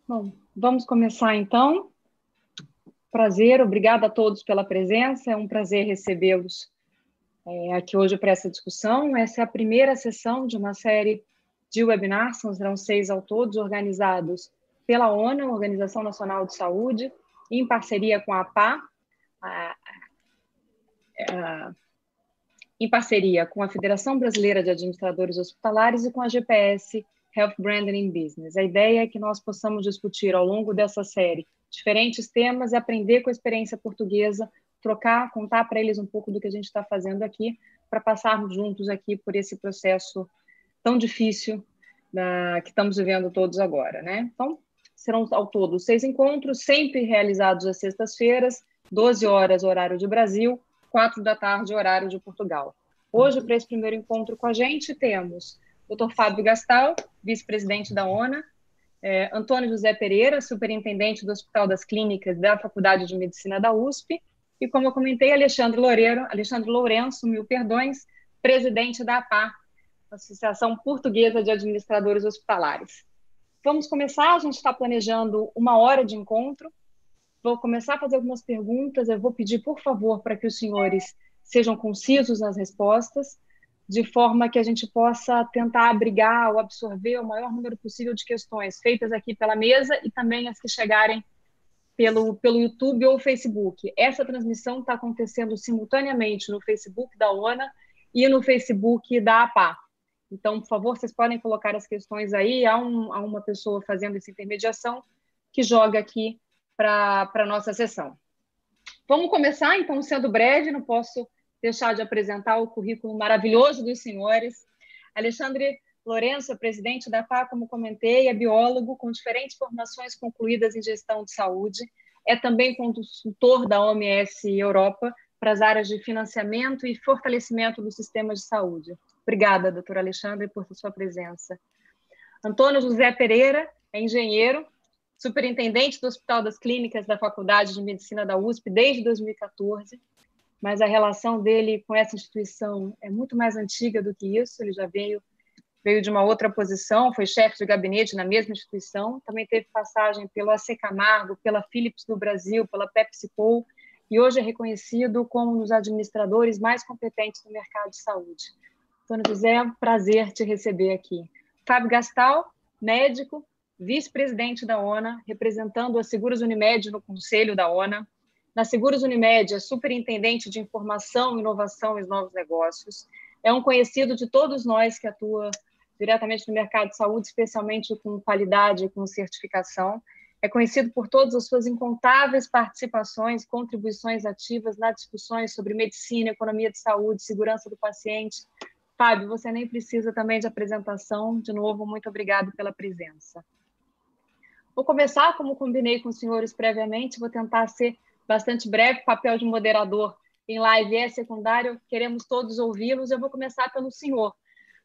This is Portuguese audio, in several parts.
Bom, vamos começar então. Prazer, obrigada a todos pela presença. É um prazer recebê-los aqui hoje para essa discussão. Essa é a primeira sessão de uma série de webinars, serão 6 ao todo, organizados pela ONU, Organização Nacional de Saúde, em parceria com a APA, em parceria com a Federação Brasileira de Administradores Hospitalares e com a GPS Health Branding in Business. A ideia é que nós possamos discutir ao longo dessa série diferentes temas e aprender com a experiência portuguesa, trocar, contar para eles um pouco do que a gente está fazendo aqui, para passarmos juntos aqui por esse processo tão difícil que estamos vivendo todos agora, né? Então, serão ao todo 6 encontros, sempre realizados às sextas-feiras, 12 horas, horário de Brasil, 4 da tarde, horário de Portugal. Hoje, para esse primeiro encontro com a gente, temos o Dr. Fábio Gastal, vice-presidente da ONA, Antônio José Pereira, superintendente do Hospital das Clínicas da Faculdade de Medicina da USP, e, como eu comentei, Alexandre Lourenço, mil perdões, presidente da APA, Associação Portuguesa de Administradores Hospitalares. Vamos começar, a gente está planejando 1 hora de encontro. Vou começar a fazer algumas perguntas, eu vou pedir, por favor, para que os senhores sejam concisos nas respostas, de forma que a gente possa tentar abrigar ou absorver o maior número possível de questões feitas aqui pela mesa e também as que chegarem pelo YouTube ou Facebook. Essa transmissão está acontecendo simultaneamente no Facebook da ONA e no Facebook da APA. Então, por favor, vocês podem colocar as questões aí, há uma pessoa fazendo essa intermediação que joga aqui para a nossa sessão. Vamos começar, então, sendo breve, não posso deixar de apresentar o currículo maravilhoso dos senhores. Alexandre Lourenço é presidente da APA, como comentei, é biólogo com diferentes formações concluídas em gestão de saúde, é também consultor da OMS Europa para as áreas de financiamento e fortalecimento do sistema de saúde. Obrigada, doutor Alexandre, por sua presença. Antônio José Pereira é engenheiro, superintendente do Hospital das Clínicas da Faculdade de Medicina da USP desde 2014, mas a relação dele com essa instituição é muito mais antiga do que isso. Ele já veio de uma outra posição, foi chefe de gabinete na mesma instituição, também teve passagem pelo AC Camargo, pela Philips do Brasil, pela PepsiCo, e hoje é reconhecido como um dos administradores mais competentes do mercado de saúde. Antônio José, é um prazer te receber aqui. Fábio Gastal, médico, vice-presidente da ONA, representando a Seguros Unimed no Conselho da ONA. Na Seguros Unimed, é superintendente de informação, inovação e novos negócios. É um conhecido de todos nós que atua diretamente no mercado de saúde, especialmente com qualidade e com certificação. É conhecido por todas as suas incontáveis participações, contribuições ativas nas discussões sobre medicina, economia de saúde, segurança do paciente. Fábio, você nem precisa também de apresentação. De novo, muito obrigado pela presença. Vou começar, como combinei com os senhores previamente, vou tentar ser bastante breve, papel de moderador em live é secundário, queremos todos ouvi-los. Eu vou começar pelo senhor.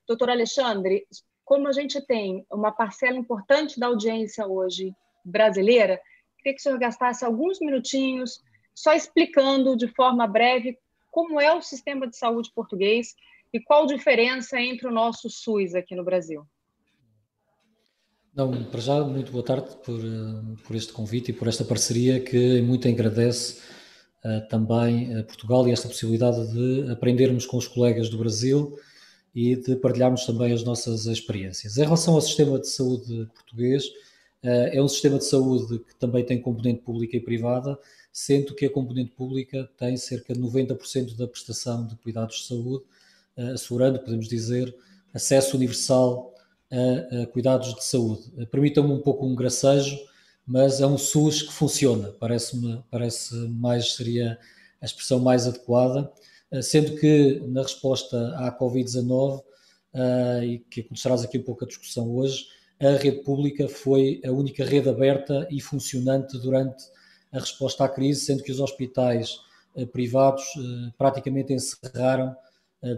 Doutor Alexandre, como a gente tem uma parcela importante da audiência hoje brasileira, queria que o senhor gastasse alguns minutinhos só explicando de forma breve como é o sistema de saúde português e qual a diferença entre o nosso SUS aqui no Brasil. Não, para já, muito boa tarde por este convite e por esta parceria que muito agradece também a Portugal e esta possibilidade de aprendermos com os colegas do Brasil e de partilharmos também as nossas experiências. Em relação ao sistema de saúde português, é um sistema de saúde que também tem componente pública e privada, sendo que a componente pública tem cerca de 90% da prestação de cuidados de saúde, assegurando, podemos dizer, acesso universal a cuidados de saúde. Permitam-me um pouco um gracejo, mas é um SUS que funciona, parece mais, seria a expressão mais adequada, sendo que na resposta à Covid-19, e que começarás aqui um pouco a discussão hoje, a rede pública foi a única rede aberta e funcionante durante a resposta à crise, sendo que os hospitais privados praticamente encerraram,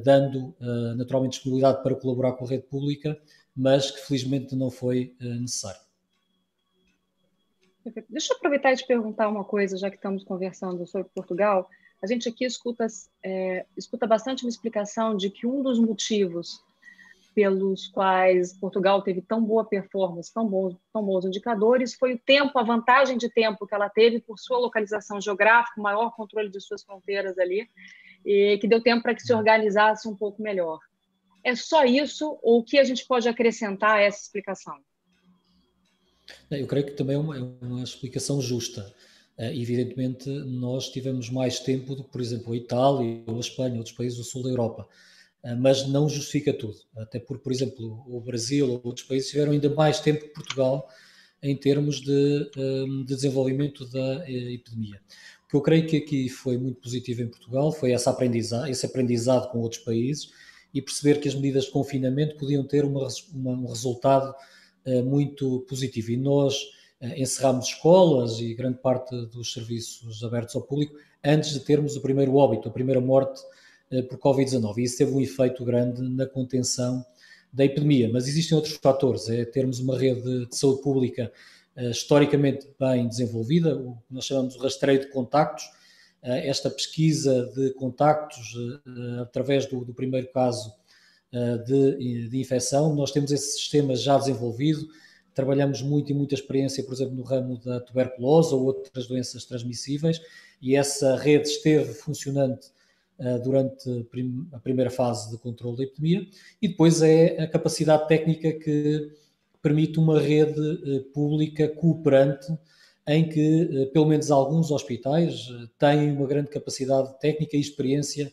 dando naturalmente disponibilidade para colaborar com a rede pública, mas que felizmente não foi necessário. Deixa eu aproveitar e te perguntar uma coisa, já que estamos conversando sobre Portugal. A gente aqui escuta bastante uma explicação de que um dos motivos pelos quais Portugal teve tão boa performance, tão bons indicadores, foi o tempo, a vantagem de tempo que ela teve por sua localização geográfica, o maior controle de suas fronteiras ali, e que deu tempo para que se organizasse um pouco melhor. É só isso ou o que a gente pode acrescentar a essa explicação? Eu creio que também é uma explicação justa. Evidentemente, nós tivemos mais tempo do que, por exemplo, a Itália ou a Espanha, outros países do sul da Europa. Mas não justifica tudo. Até porque, por exemplo, o Brasil ou outros países tiveram ainda mais tempo que Portugal em termos de desenvolvimento da epidemia. O que eu creio que aqui foi muito positivo em Portugal foi esse aprendizado com outros países e perceber que as medidas de confinamento podiam ter um resultado muito positivo. E nós encerramos escolas e grande parte dos serviços abertos ao público antes de termos o primeiro óbito, a primeira morte por Covid-19. E isso teve um efeito grande na contenção da epidemia. Mas existem outros fatores. É termos uma rede de saúde pública historicamente bem desenvolvida, o que nós chamamos de rastreio de contactos. Esta pesquisa de contactos através do primeiro caso de infecção. Nós temos esse sistema já desenvolvido, trabalhamos muito e muita experiência, por exemplo, no ramo da tuberculose ou outras doenças transmissíveis, e essa rede esteve funcionante durante a primeira fase de controle da epidemia, e depois é a capacidade técnica que permite uma rede pública cooperante em que, pelo menos alguns hospitais, têm uma grande capacidade técnica e experiência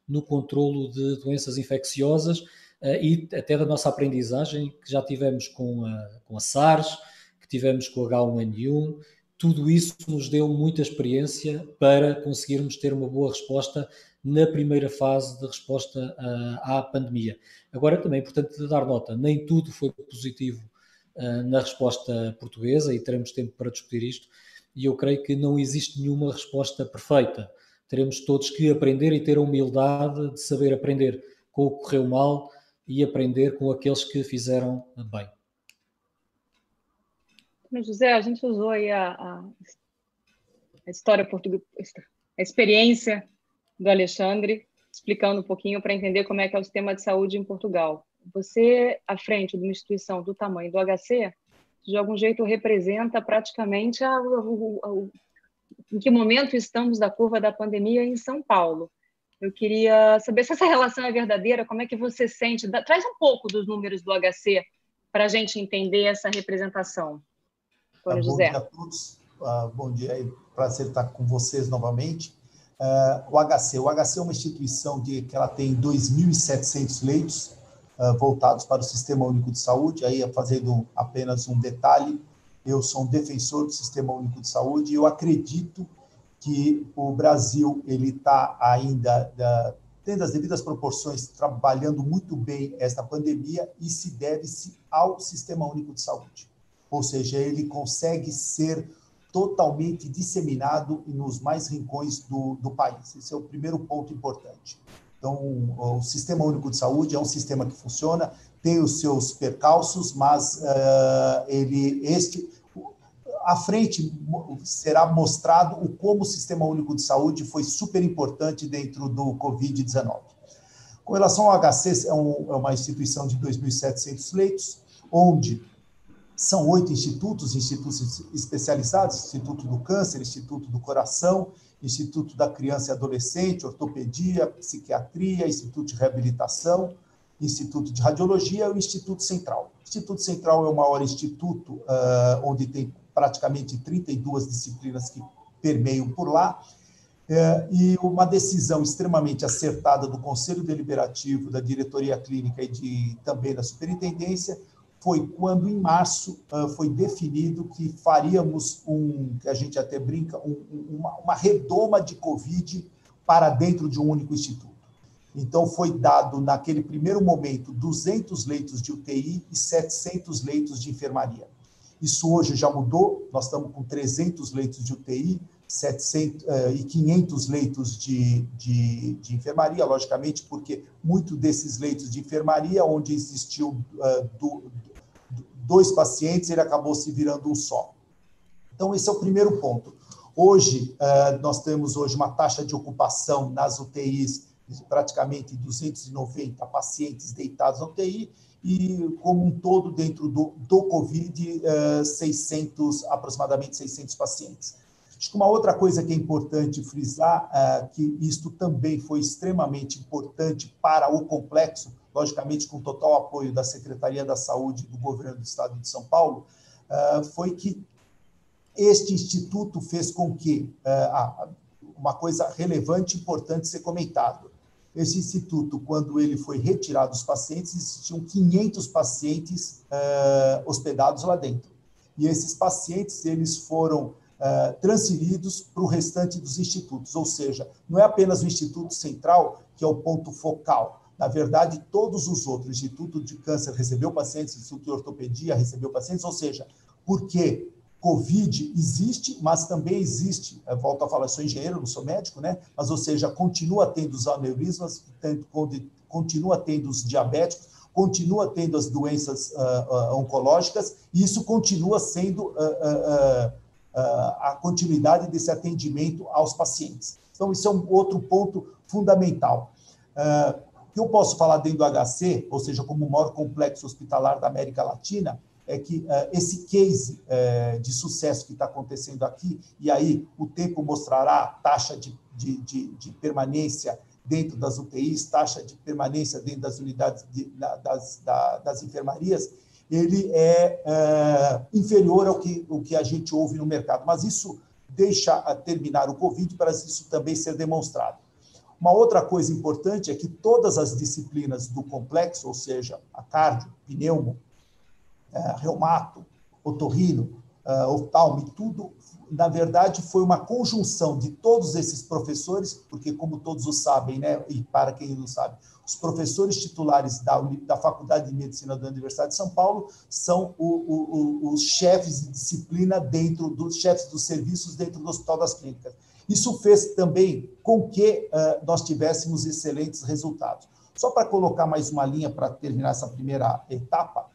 no controlo de doenças infecciosas e até da nossa aprendizagem que já tivemos com a SARS, que tivemos com o H1N1, tudo isso nos deu muita experiência para conseguirmos ter uma boa resposta na primeira fase de resposta à pandemia. Agora também é importante dar nota, nem tudo foi positivo na resposta portuguesa e teremos tempo para discutir isto, e eu creio que não existe nenhuma resposta perfeita. Teremos todos que aprender e ter a humildade de saber aprender com o que correu mal e aprender com aqueles que fizeram bem. José, a gente usou aí a história portuguesa, a experiência do Alexandre, explicando um pouquinho para entender como é que é o sistema de saúde em Portugal. Você, à frente de uma instituição do tamanho do HC, de algum jeito representa praticamente em que momento estamos da curva da pandemia em São Paulo. Eu queria saber se essa relação é verdadeira, como é que você sente? Traz um pouco dos números do HC para a gente entender essa representação. Bom dia a todos. Bom dia, prazer estar com vocês novamente. O HC é uma instituição que ela tem 2.700 leitos voltados para o Sistema Único de Saúde. Aí, fazendo apenas um detalhe, eu sou um defensor do Sistema Único de Saúde e eu acredito que o Brasil ele está ainda, tendo as devidas proporções, trabalhando muito bem esta pandemia e se deve-se ao Sistema Único de Saúde. Ou seja, ele consegue ser totalmente disseminado nos mais rincões do país. Esse é o primeiro ponto importante. Então, o Sistema Único de Saúde é um sistema que funciona, tem os seus percalços, mas à frente será mostrado como o Sistema Único de Saúde foi super importante dentro do Covid-19. Com relação ao HC, é uma instituição de 2.700 leitos, onde são 8 institutos especializados: Instituto do Câncer, Instituto do Coração, Instituto da Criança e Adolescente, Ortopedia, Psiquiatria, Instituto de Reabilitação, Instituto de Radiologia e o Instituto Central. O Instituto Central é o maior instituto, onde tem praticamente 32 disciplinas que permeiam por lá, e uma decisão extremamente acertada do Conselho Deliberativo, da Diretoria Clínica e também da Superintendência, foi quando, em março, foi definido que faríamos que a gente até brinca, uma redoma de Covid para dentro de um único instituto. Então, foi dado, naquele primeiro momento, 200 leitos de UTI e 700 leitos de enfermaria. Isso hoje já mudou, nós estamos com 300 leitos de UTI, 700, e 500 leitos de enfermaria, logicamente, porque muito desses leitos de enfermaria, onde existiu 2 pacientes, ele acabou se virando um só. Então, esse é o primeiro ponto. Hoje, nós temos uma taxa de ocupação nas UTIs praticamente 290 pacientes deitados na UTI, e, como um todo, dentro do Covid, aproximadamente 600 pacientes. Acho que uma outra coisa que é importante frisar, que isto também foi extremamente importante para o complexo, logicamente com total apoio da Secretaria da Saúde do Governo do Estado de São Paulo, foi que este instituto fez com que, uma coisa relevante e importante ser comentado, esse instituto, quando ele foi retirado dos pacientes, existiam 500 pacientes hospedados lá dentro. E esses pacientes, eles foram transferidos para o restante dos institutos, ou seja, não é apenas o Instituto Central que é o ponto focal. Na verdade, todos os outros, o Instituto de Câncer recebeu pacientes, o Instituto de Ortopedia recebeu pacientes, ou seja, porque Covid existe, mas também existe, volto a falar, sou engenheiro, não sou médico, né? Mas, ou seja, continua tendo os aneurismas, continua tendo os diabéticos, continua tendo as doenças oncológicas, e isso continua sendo a continuidade desse atendimento aos pacientes. Então, isso é um outro ponto fundamental. O que eu posso falar dentro do HC, ou seja, como o maior complexo hospitalar da América Latina, é que esse case de sucesso que está acontecendo aqui, e aí o tempo mostrará taxa de permanência dentro das UTIs, taxa de permanência dentro das unidades das enfermarias, ele é inferior ao que a gente ouve no mercado. Mas isso deixa terminar o Covid para isso também ser demonstrado. Uma outra coisa importante é que todas as disciplinas do complexo, ou seja, a cardio, pneumo, reumato, otorrino, oftalmo, tudo, na verdade, foi uma conjunção de todos esses professores, porque, como todos os sabem, né, e para quem não sabe, os professores titulares da Faculdade de Medicina da Universidade de São Paulo são os chefes de disciplina dentro dos chefes dos serviços dentro do Hospital das Clínicas. Isso fez também com que nós tivéssemos excelentes resultados. Só para colocar mais uma linha para terminar essa primeira etapa,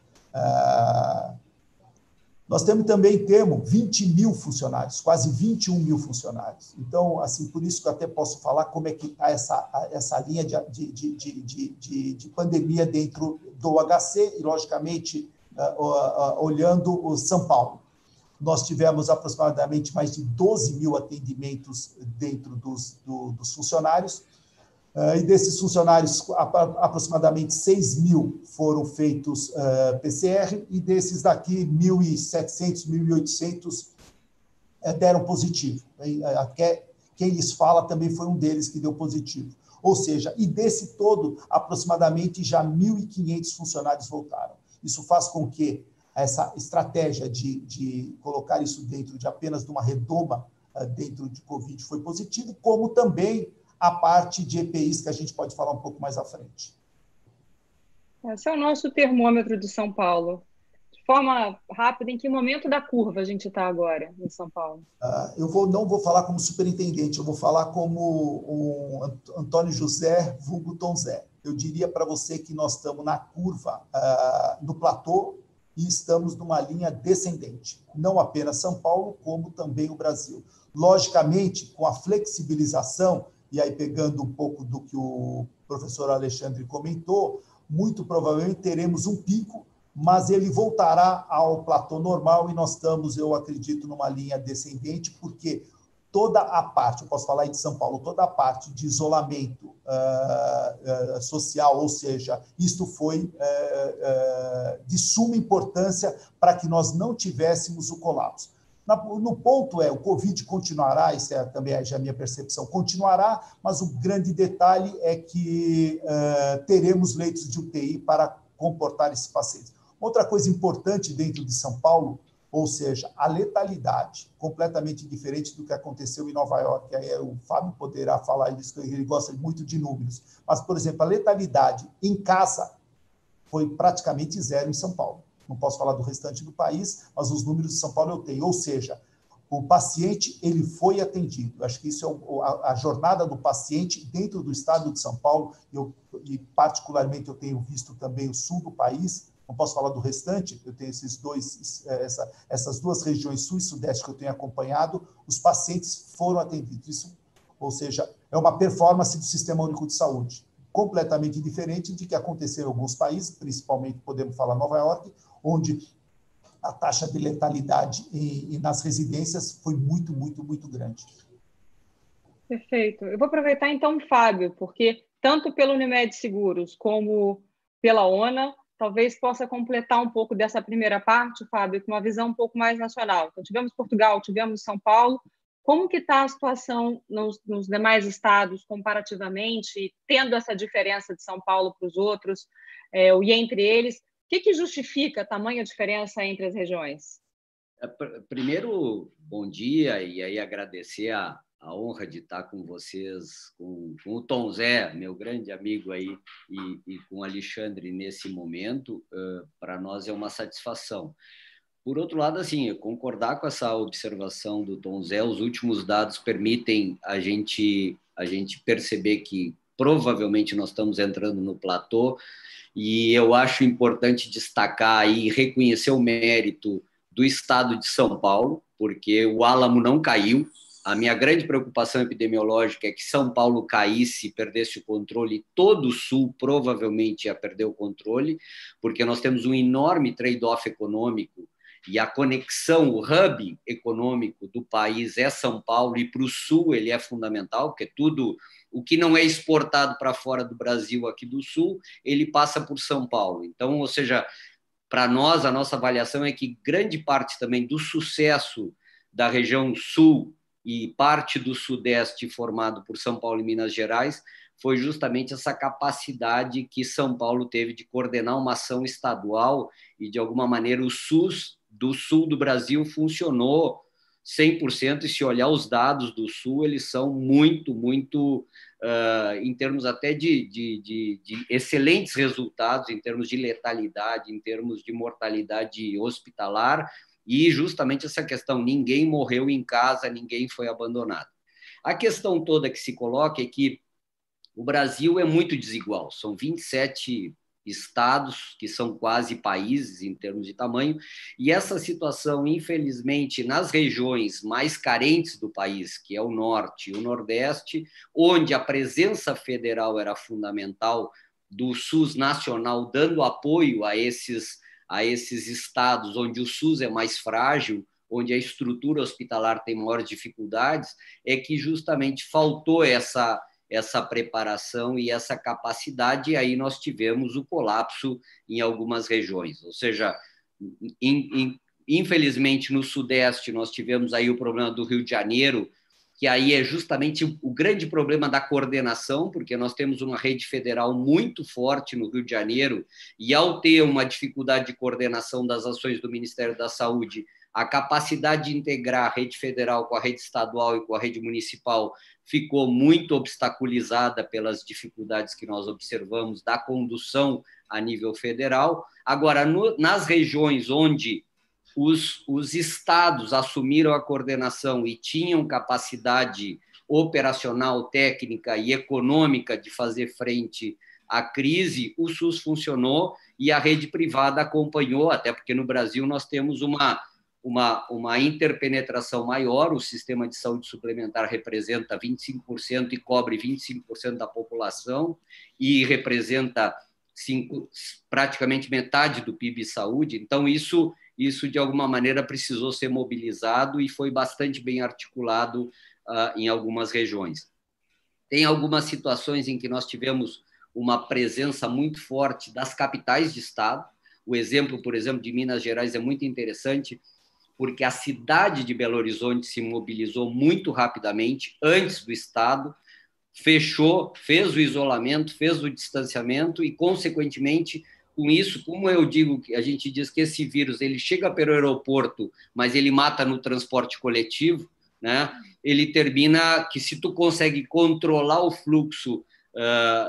nós também temos 20 mil funcionários, quase 21 mil funcionários. Então, assim, por isso que eu até posso falar como é que está essa linha de pandemia dentro do HC e, logicamente, olhando o São Paulo. Nós tivemos aproximadamente mais de 12 mil atendimentos dentro dos funcionários, e desses funcionários, aproximadamente 6 mil foram feitos PCR, e desses daqui, 1.700, 1.800 deram positivo. Quem lhes fala também foi um deles que deu positivo. Ou seja, e desse todo, aproximadamente já 1.500 funcionários voltaram. Isso faz com que essa estratégia de colocar isso dentro de apenas de uma redoma dentro de Covid foi positivo, como também a parte de EPIs, que a gente pode falar um pouco mais à frente. Esse é o nosso termômetro de São Paulo. De forma rápida, em que momento da curva a gente está agora em São Paulo? Eu não vou falar como superintendente, eu vou falar como o Antônio José, vulgo Tom Zé. Eu diria para você que nós estamos na curva, no platô, e estamos numa linha descendente. Não apenas São Paulo, como também o Brasil. Logicamente, com a flexibilização, e aí pegando um pouco do que o professor Alexandre comentou, muito provavelmente teremos um pico, mas ele voltará ao platô normal e nós estamos, eu acredito, numa linha descendente, porque toda a parte, eu posso falar aí de São Paulo, toda a parte de isolamento social, ou seja, isto foi de suma importância para que nós não tivéssemos o colapso. No ponto o Covid continuará, isso também já a minha percepção, continuará, mas o grande detalhe é que teremos leitos de UTI para comportar esses pacientes. Outra coisa importante dentro de São Paulo, ou seja, a letalidade, completamente diferente do que aconteceu em Nova York, aí o Fábio poderá falar isso, ele gosta muito de números, mas, por exemplo, a letalidade em casa foi praticamente zero em São Paulo. Não posso falar do restante do país, mas os números de São Paulo eu tenho. Ou seja, o paciente ele foi atendido. Eu acho que isso é a jornada do paciente dentro do estado de São Paulo, e particularmente eu tenho visto também o sul do país, não posso falar do restante, eu tenho essas duas regiões, sul e sudeste, que eu tenho acompanhado, os pacientes foram atendidos. Isso ou seja, é uma performance do Sistema Único de Saúde, completamente diferente de que aconteceu em alguns países, principalmente podemos falar Nova York, onde a taxa de letalidade nas residências foi muito, muito, muito grande. Perfeito. Eu vou aproveitar então, Fábio, porque tanto pelo Unimed Seguros como pela ONA, talvez possa completar um pouco dessa primeira parte, Fábio, com uma visão um pouco mais nacional. Então, tivemos Portugal, tivemos São Paulo. Como que está a situação nos demais estados comparativamente, tendo essa diferença de São Paulo para os outros, e entre eles? O que justifica a tamanha diferença entre as regiões? Primeiro, bom dia, e aí agradecer a honra de estar com vocês, com o Tom Zé, meu grande amigo aí, e com o Alexandre nesse momento. Para nós é uma satisfação. Por outro lado, assim, concordar com essa observação do Tom Zé, os últimos dados permitem a gente perceber que provavelmente nós estamos entrando no platô, e eu acho importante destacar e reconhecer o mérito do estado de São Paulo, porque o Álamo não caiu. A minha grande preocupação epidemiológica é que São Paulo caísse, perdesse o controle, todo o Sul provavelmente ia perder o controle, porque nós temos um enorme trade-off econômico e a conexão, o hub econômico do país é São Paulo, e para o Sul ele é fundamental, porque tudo o que não é exportado para fora do Brasil aqui do Sul, ele passa por São Paulo. Então, ou seja, para nós, a nossa avaliação é que grande parte também do sucesso da região Sul e parte do Sudeste formado por São Paulo e Minas Gerais foi justamente essa capacidade que São Paulo teve de coordenar uma ação estadual e, de alguma maneira, o SUS do Sul do Brasil funcionou 100%, e se olhar os dados do Sul, eles são muito, muito, em termos até de excelentes resultados, em termos de letalidade, em termos de mortalidade hospitalar, e justamente essa questão, ninguém morreu em casa, ninguém foi abandonado. A questão toda que se coloca é que o Brasil é muito desigual, são 27 estados que são quase países em termos de tamanho, e essa situação, infelizmente, nas regiões mais carentes do país, que é o Norte e o Nordeste, onde a presença federal era fundamental, do SUS nacional dando apoio a esses estados onde o SUS é mais frágil, onde a estrutura hospitalar tem maiores dificuldades, é que justamente faltou essa preparação e essa capacidade, e aí nós tivemos o colapso em algumas regiões. Ou seja, infelizmente no Sudeste nós tivemos aí o problema do Rio de Janeiro, que aí é justamente o grande problema da coordenação, porque nós temos uma rede federal muito forte no Rio de Janeiro, e ao ter uma dificuldade de coordenação das ações do Ministério da Saúde, a capacidade de integrar a rede federal com a rede estadual e com a rede municipal ficou muito obstaculizada pelas dificuldades que nós observamos da condução a nível federal. Agora, nas regiões onde os estados assumiram a coordenação e tinham capacidade operacional, técnica e econômica de fazer frente à crise, o SUS funcionou e a rede privada acompanhou, até porque no Brasil nós temos uma interpenetração maior, o sistema de saúde suplementar representa 25% e cobre 25% da população e representa praticamente metade do PIB saúde. Então, isso de alguma maneira precisou ser mobilizado e foi bastante bem articulado em algumas regiões. Tem algumas situações em que nós tivemos uma presença muito forte das capitais de estado. O exemplo, por exemplo, de Minas Gerais é muito interessante, porque a cidade de Belo Horizonte se mobilizou muito rapidamente antes do estado, fechou, fez o isolamento, fez o distanciamento e, consequentemente, com isso, como eu digo, a gente diz que esse vírus ele chega pelo aeroporto, mas ele mata no transporte coletivo, né? Ele termina que, se tu consegue controlar o fluxo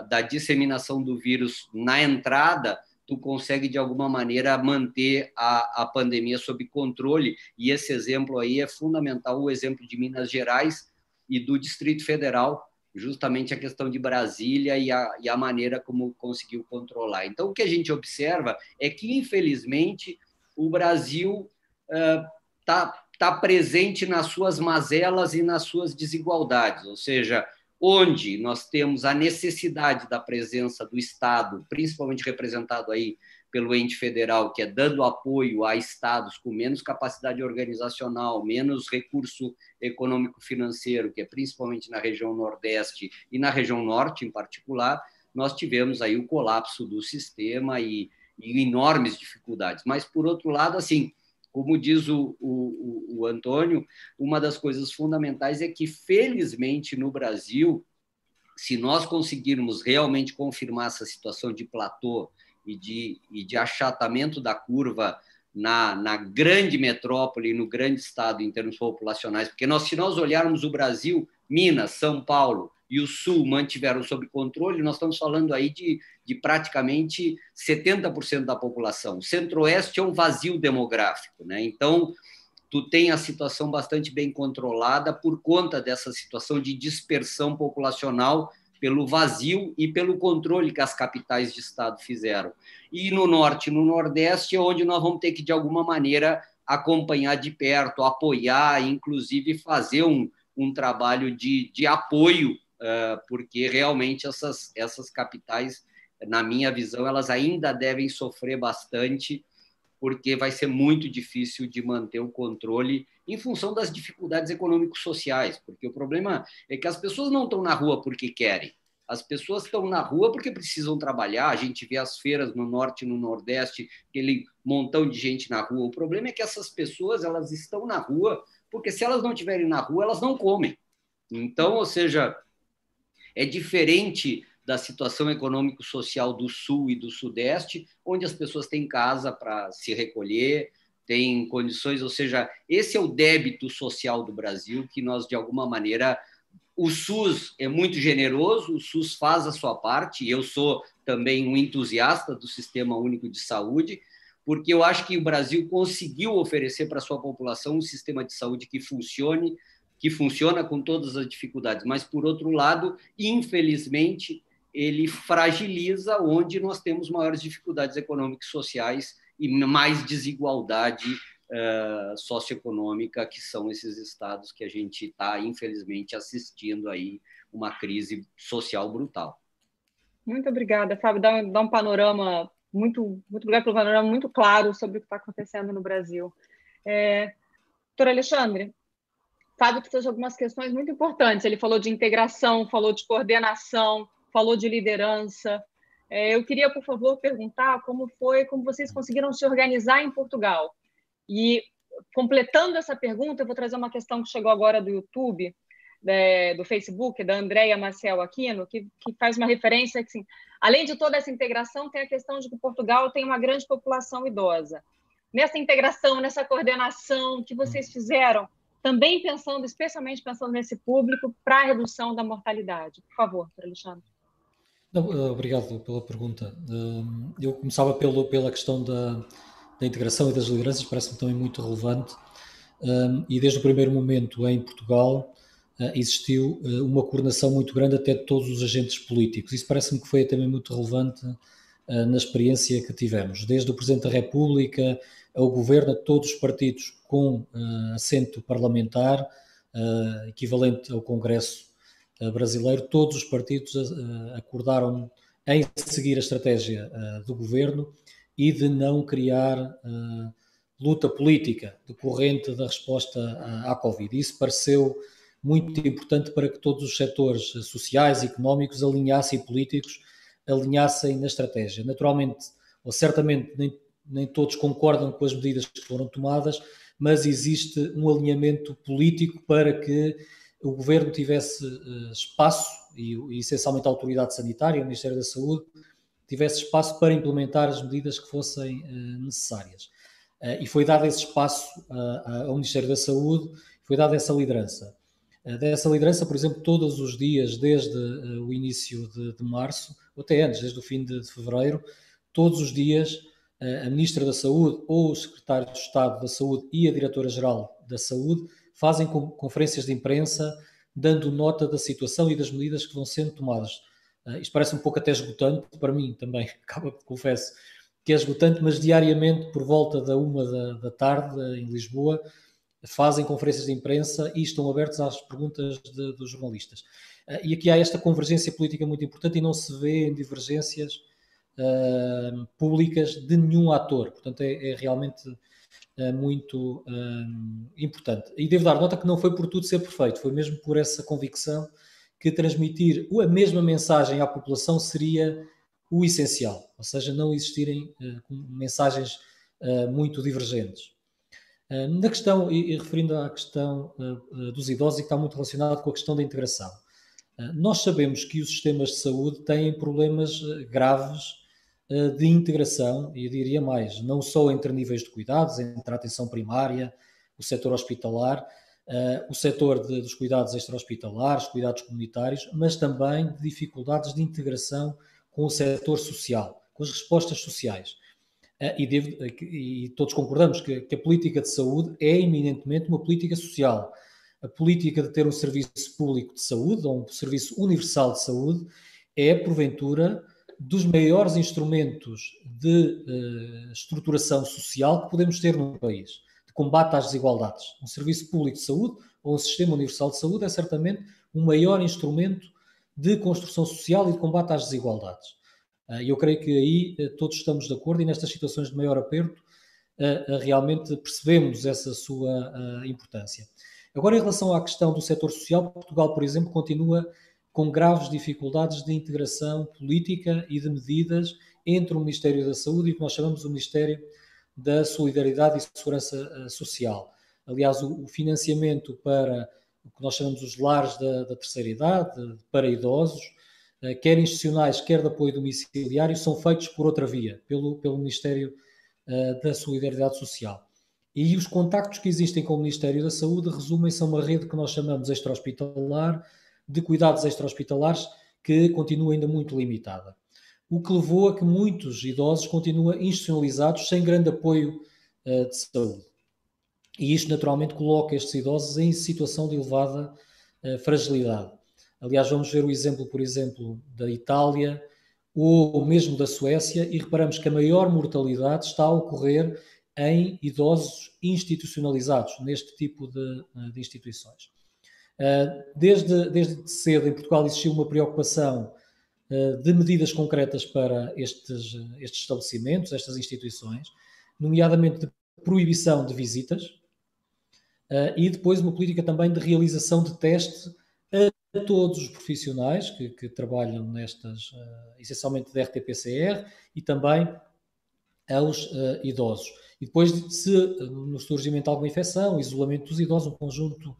da disseminação do vírus na entrada, tu consegue, de alguma maneira, manter a pandemia sob controle, e esse exemplo aí é fundamental, o exemplo de Minas Gerais e do Distrito Federal, justamente a questão de Brasília e a maneira como conseguiu controlar. Então, o que a gente observa é que, infelizmente, o Brasil está está presente nas suas mazelas e nas suas desigualdades, ou seja, onde nós temos a necessidade da presença do Estado, principalmente representado aí pelo ente federal, que é dando apoio a estados com menos capacidade organizacional, menos recurso econômico-financeiro, que é principalmente na região Nordeste e na região Norte, em particular, nós tivemos aí o colapso do sistema e enormes dificuldades. Mas, por outro lado, assim, como diz o Antônio, uma das coisas fundamentais é que, felizmente, no Brasil, se nós conseguirmos realmente confirmar essa situação de platô e de achatamento da curva na grande metrópole, no grande estado, em termos populacionais, porque se nós olharmos o Brasil, Minas, São Paulo e o Sul mantiveram sob controle, nós estamos falando aí de praticamente 70% da população. O Centro-Oeste é um vazio demográfico, né? Então, tu tem a situação bastante bem controlada por conta dessa situação de dispersão populacional pelo vazio e pelo controle que as capitais de estado fizeram. E no Norte e no Nordeste é onde nós vamos ter que, de alguma maneira, acompanhar de perto, apoiar, inclusive fazer um trabalho de apoio, porque realmente essas capitais, na minha visão, elas ainda devem sofrer bastante, porque vai ser muito difícil de manter o controle em função das dificuldades econômico-sociais, porque o problema é que as pessoas não estão na rua porque querem, as pessoas estão na rua porque precisam trabalhar, a gente vê as feiras no Norte e no Nordeste, aquele montão de gente na rua, o problema é que essas pessoas, elas estão na rua porque se elas não estiverem na rua, elas não comem. Então, ou seja, é diferente da situação econômico-social do Sul e do Sudeste, onde as pessoas têm casa para se recolher, têm condições, ou seja, esse é o débito social do Brasil, que nós, de alguma maneira, o SUS é muito generoso, o SUS faz a sua parte, e eu sou também um entusiasta do Sistema Único de Saúde, porque eu acho que o Brasil conseguiu oferecer para a sua população um sistema de saúde que funciona com todas as dificuldades, mas, por outro lado, infelizmente, ele fragiliza onde nós temos maiores dificuldades econômicas e sociais e mais desigualdade socioeconômica, que são esses estados que a gente está, infelizmente, assistindo aí uma crise social brutal. Muito obrigada, Fábio. Dá um panorama, muito obrigado pelo panorama muito claro sobre o que está acontecendo no Brasil. Doutor Alexandre, Fábio trouxe algumas questões muito importantes. Ele falou de integração, falou de coordenação, falou de liderança. Eu queria, por favor, perguntar como vocês conseguiram se organizar em Portugal. E, completando essa pergunta, eu vou trazer uma questão que chegou agora do YouTube, do Facebook, da Andréia Marcel Aquino, que faz uma referência que, assim, além de toda essa integração, tem a questão de que Portugal tem uma grande população idosa. Nessa integração, nessa coordenação que vocês fizeram, também especialmente pensando nesse público, para a redução da mortalidade. Por favor, doutor Alexandre. Não, obrigado pela pergunta. Eu começava pela questão da integração e das lideranças, parece-me também muito relevante. E desde o primeiro momento em Portugal existiu uma coordenação muito grande até de todos os agentes políticos. Isso parece-me que foi também muito relevante na experiência que tivemos. Desde o Presidente da República ao Governo, a todos os partidos com assento parlamentar, equivalente ao Congresso brasileiro, todos os partidos acordaram em seguir a estratégia do Governo e de não criar luta política decorrente da resposta à Covid. Isso pareceu muito importante para que todos os setores sociais e económicos alinhassem e políticos alinhassem na estratégia. Naturalmente, ou certamente, nem todos concordam com as medidas que foram tomadas, mas existe um alinhamento político para que o Governo tivesse espaço, e essencialmente a Autoridade Sanitária, o Ministério da Saúde, tivesse espaço para implementar as medidas que fossem necessárias. E foi dado esse espaço ao Ministério da Saúde, foi dada essa liderança. Dessa liderança, por exemplo, todos os dias, desde o início de março, ou até antes, desde o fim de fevereiro, todos os dias a Ministra da Saúde ou o Secretário de Estado da Saúde e a Diretora-Geral da Saúde fazem conferências de imprensa dando nota da situação e das medidas que vão sendo tomadas. Isto parece um pouco até esgotante, para mim também, confesso que é esgotante, mas diariamente, por volta da 1 da tarde, em Lisboa, fazem conferências de imprensa e estão abertos às perguntas dos jornalistas. E aqui há esta convergência política muito importante e não se vê em divergências públicas de nenhum ator. Portanto, é realmente muito importante. E devo dar nota que não foi por tudo ser perfeito, foi mesmo por essa convicção que transmitir a mesma mensagem à população seria o essencial, ou seja, não existirem mensagens muito divergentes. Na questão, e referindo à questão dos idosos, e que está muito relacionado com a questão da integração, nós sabemos que os sistemas de saúde têm problemas graves de integração, e eu diria mais, não só entre níveis de cuidados, entre a atenção primária, o setor hospitalar, o setor dos cuidados extra-hospitalares, cuidados comunitários, mas também de dificuldades de integração com o setor social, com as respostas sociais. E todos concordamos que a política de saúde é eminentemente uma política social. A política de ter um serviço público de saúde, ou um serviço universal de saúde, é, porventura, dos maiores instrumentos de estruturação social que podemos ter num país, de combate às desigualdades. Um serviço público de saúde, ou um sistema universal de saúde, é certamente o maior instrumento de construção social e de combate às desigualdades. E eu creio que aí todos estamos de acordo, e nestas situações de maior aperto realmente percebemos essa sua importância. Agora, em relação à questão do setor social, Portugal, por exemplo, continua com graves dificuldades de integração política e de medidas entre o Ministério da Saúde e o que nós chamamos o Ministério da Solidariedade e Segurança Social. Aliás, o financiamento para o que nós chamamos os lares da terceira idade, para idosos, quer institucionais, quer de apoio domiciliário, são feitos por outra via, pelo Ministério da Solidariedade Social. E os contactos que existem com o Ministério da Saúde resumem-se a uma rede que nós chamamos extra-hospitalar, de cuidados extra-hospitalares, que continua ainda muito limitada. O que levou a que muitos idosos continuem institucionalizados sem grande apoio de saúde. E isto naturalmente coloca estes idosos em situação de elevada fragilidade. Aliás, vamos ver o exemplo, por exemplo, da Itália ou mesmo da Suécia, e reparamos que a maior mortalidade está a ocorrer em idosos institucionalizados, neste tipo de instituições. Desde cedo em Portugal existiu uma preocupação de medidas concretas para estes estabelecimentos, estas instituições, nomeadamente de proibição de visitas e depois uma política também de realização de teste a todos os profissionais que trabalham nestas, essencialmente da RT-PCR, e também aos idosos. E depois, se no surgimento de alguma infecção, isolamento dos idosos, um conjunto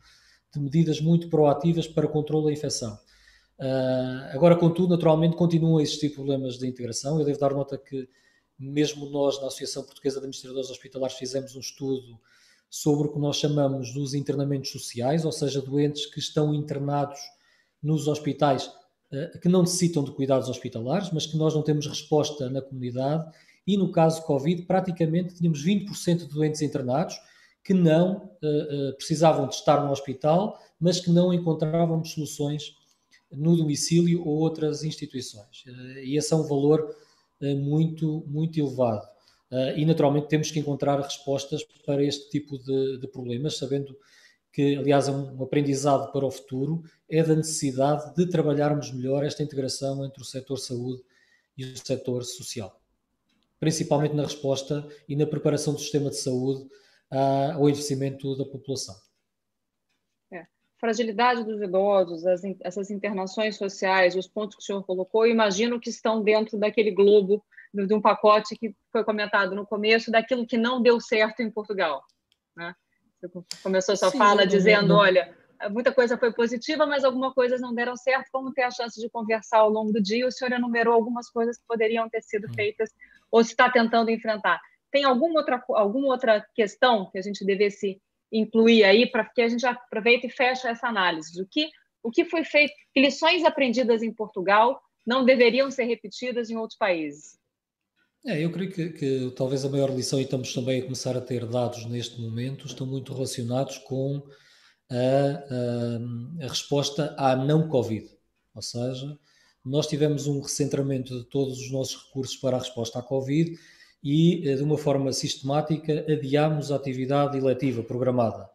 de medidas muito proativas para o controle da infecção. Agora, contudo, naturalmente, continuam a existir problemas de integração. Eu devo dar nota que, mesmo nós, na Associação Portuguesa de Administradores Hospitalares, fizemos um estudo sobre o que nós chamamos dos internamentos sociais, ou seja, doentes que estão internados nos hospitais, que não necessitam de cuidados hospitalares, mas que nós não temos resposta na comunidade. E no caso de Covid, praticamente tínhamos 20% de doentes internados que não precisavam de estar no hospital, mas que não encontrávamos soluções no domicílio ou outras instituições. E esse é um valor muito, muito elevado. E naturalmente temos que encontrar respostas para este tipo de problemas, sabendo que, aliás, é um aprendizado para o futuro, é da necessidade de trabalharmos melhor esta integração entre o setor saúde e o setor social, principalmente na resposta e na preparação do sistema de saúde ao envelhecimento da população. Fragilidade dos idosos, essas internações sociais, os pontos que o senhor colocou, eu imagino que estão dentro daquele globo, de um pacote que foi comentado no começo, daquilo que não deu certo em Portugal, né? Você começou sua fala dizendo, olha, muita coisa foi positiva, mas algumas coisas não deram certo, vamos ter a chance de conversar ao longo do dia. O senhor enumerou algumas coisas que poderiam ter sido feitas ou se está tentando enfrentar. Tem alguma outra questão que a gente devesse incluir aí, para que a gente aproveite e feche essa análise? O que foi feito, que lições aprendidas em Portugal não deveriam ser repetidas em outros países? Eu creio que talvez a maior lição, e estamos também a começar a ter dados neste momento, estão muito relacionados com a resposta à não-Covid. Ou seja, nós tivemos um recentramento de todos os nossos recursos para a resposta à Covid e, de uma forma sistemática, adiámos a atividade eletiva programada.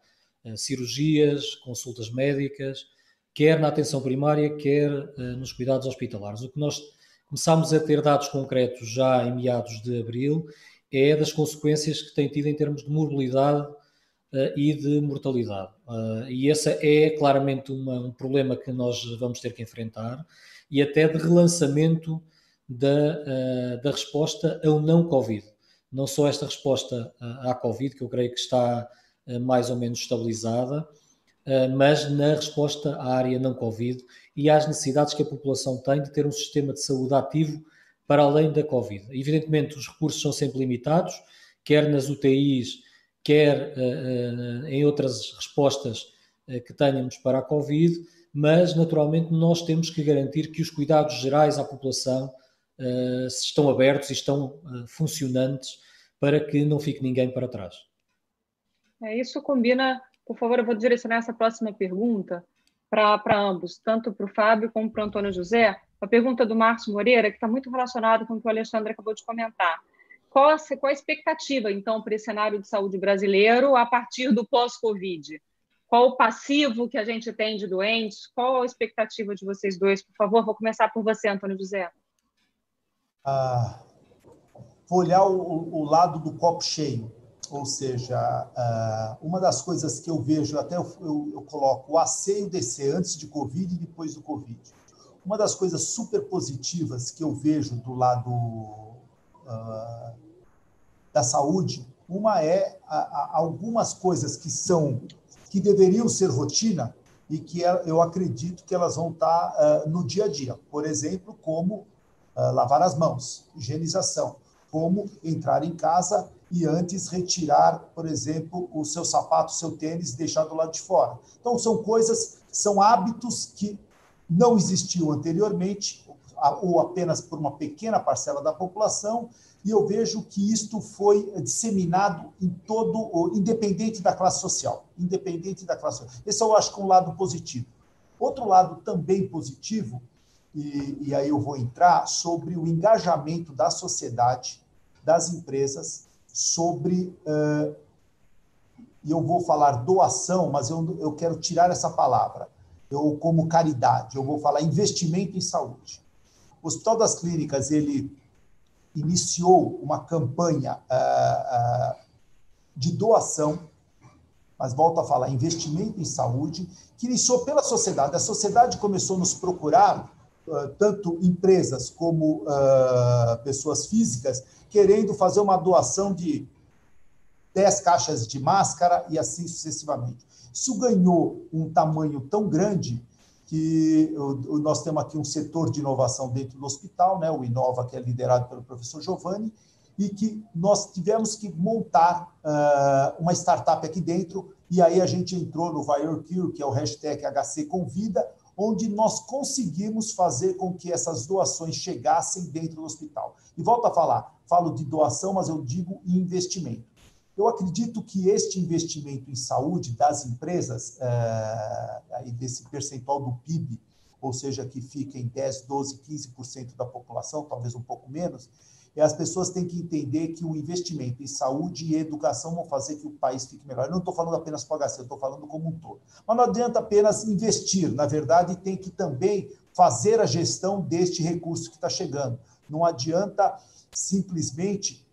cirurgias, consultas médicas, quer na atenção primária, quer nos cuidados hospitalares. O que nós começámos a ter dados concretos já em meados de abril é das consequências que tem tido em termos de morbilidade e de mortalidade. E esse é claramente um problema que nós vamos ter que enfrentar, e até de relançamento da resposta ao não-Covid. Não só esta resposta à Covid, que eu creio que está mais ou menos estabilizada, mas na resposta à área não-Covid e às necessidades que a população tem de ter um sistema de saúde ativo para além da Covid. Evidentemente, os recursos são sempre limitados, quer nas UTIs, quer em outras respostas que tenhamos para a Covid, mas, naturalmente, nós temos que garantir que os cuidados gerais à população estão abertos e estão funcionantes para que não fique ninguém para trás. Isso combina. Por favor, eu vou direcionar essa próxima pergunta para ambos, tanto para o Fábio como para o Antônio José. A pergunta do Márcio Moreira, que está muito relacionada com o que o Alexandre acabou de comentar. Qual a expectativa, então, para esse cenário de saúde brasileiro a partir do pós-Covid? Qual o passivo que a gente tem de doentes? Qual a expectativa de vocês dois? Por favor, vou começar por você, Antônio José. Vou olhar o lado do copo cheio. Ou seja, uma das coisas que eu vejo, até eu coloco o AC e o DC antes de Covid e depois do Covid. Uma das coisas super positivas que eu vejo do lado da saúde, uma é algumas coisas que deveriam ser rotina e que eu acredito que elas vão estar no dia a dia. Por exemplo, como lavar as mãos, higienização, como entrar em casa e antes retirar, por exemplo, o seu sapato, o seu tênis e deixar do lado de fora. Então, são hábitos que não existiam anteriormente, ou apenas por uma pequena parcela da população, e eu vejo que isto foi disseminado em todo, independente da classe social. Independente da classe social. Esse eu acho que é um lado positivo. Outro lado também positivo, e aí eu vou entrar, sobre o engajamento da sociedade, das empresas, sobre, e eu vou falar doação, mas eu quero tirar essa palavra, como caridade, eu vou falar investimento em saúde. O Hospital das Clínicas, ele iniciou uma campanha de doação, mas volto a falar, investimento em saúde, que iniciou pela sociedade. A sociedade começou a nos procurar, tanto empresas como pessoas físicas, querendo fazer uma doação de 10 caixas de máscara e assim sucessivamente. Isso ganhou um tamanho tão grande que nós temos aqui um setor de inovação dentro do hospital, né, o Inova, que é liderado pelo professor Giovanni, e que nós tivemos que montar uma startup aqui dentro, e aí a gente entrou no ViroCure, que é o hashtag HCConvida, onde nós conseguimos fazer com que essas doações chegassem dentro do hospital. E volto a falar, falo de doação, mas eu digo investimento. Eu acredito que este investimento em saúde das empresas, aí desse percentual do PIB, ou seja, que fica em 10, 12, 15% da população, talvez um pouco menos, as pessoas têm que entender que o investimento em saúde e educação vão fazer que o país fique melhor. Eu não estou falando apenas para o HC, eu estou falando como um todo. Mas não adianta apenas investir, na verdade, tem que também fazer a gestão deste recurso que está chegando. Não adianta simplesmente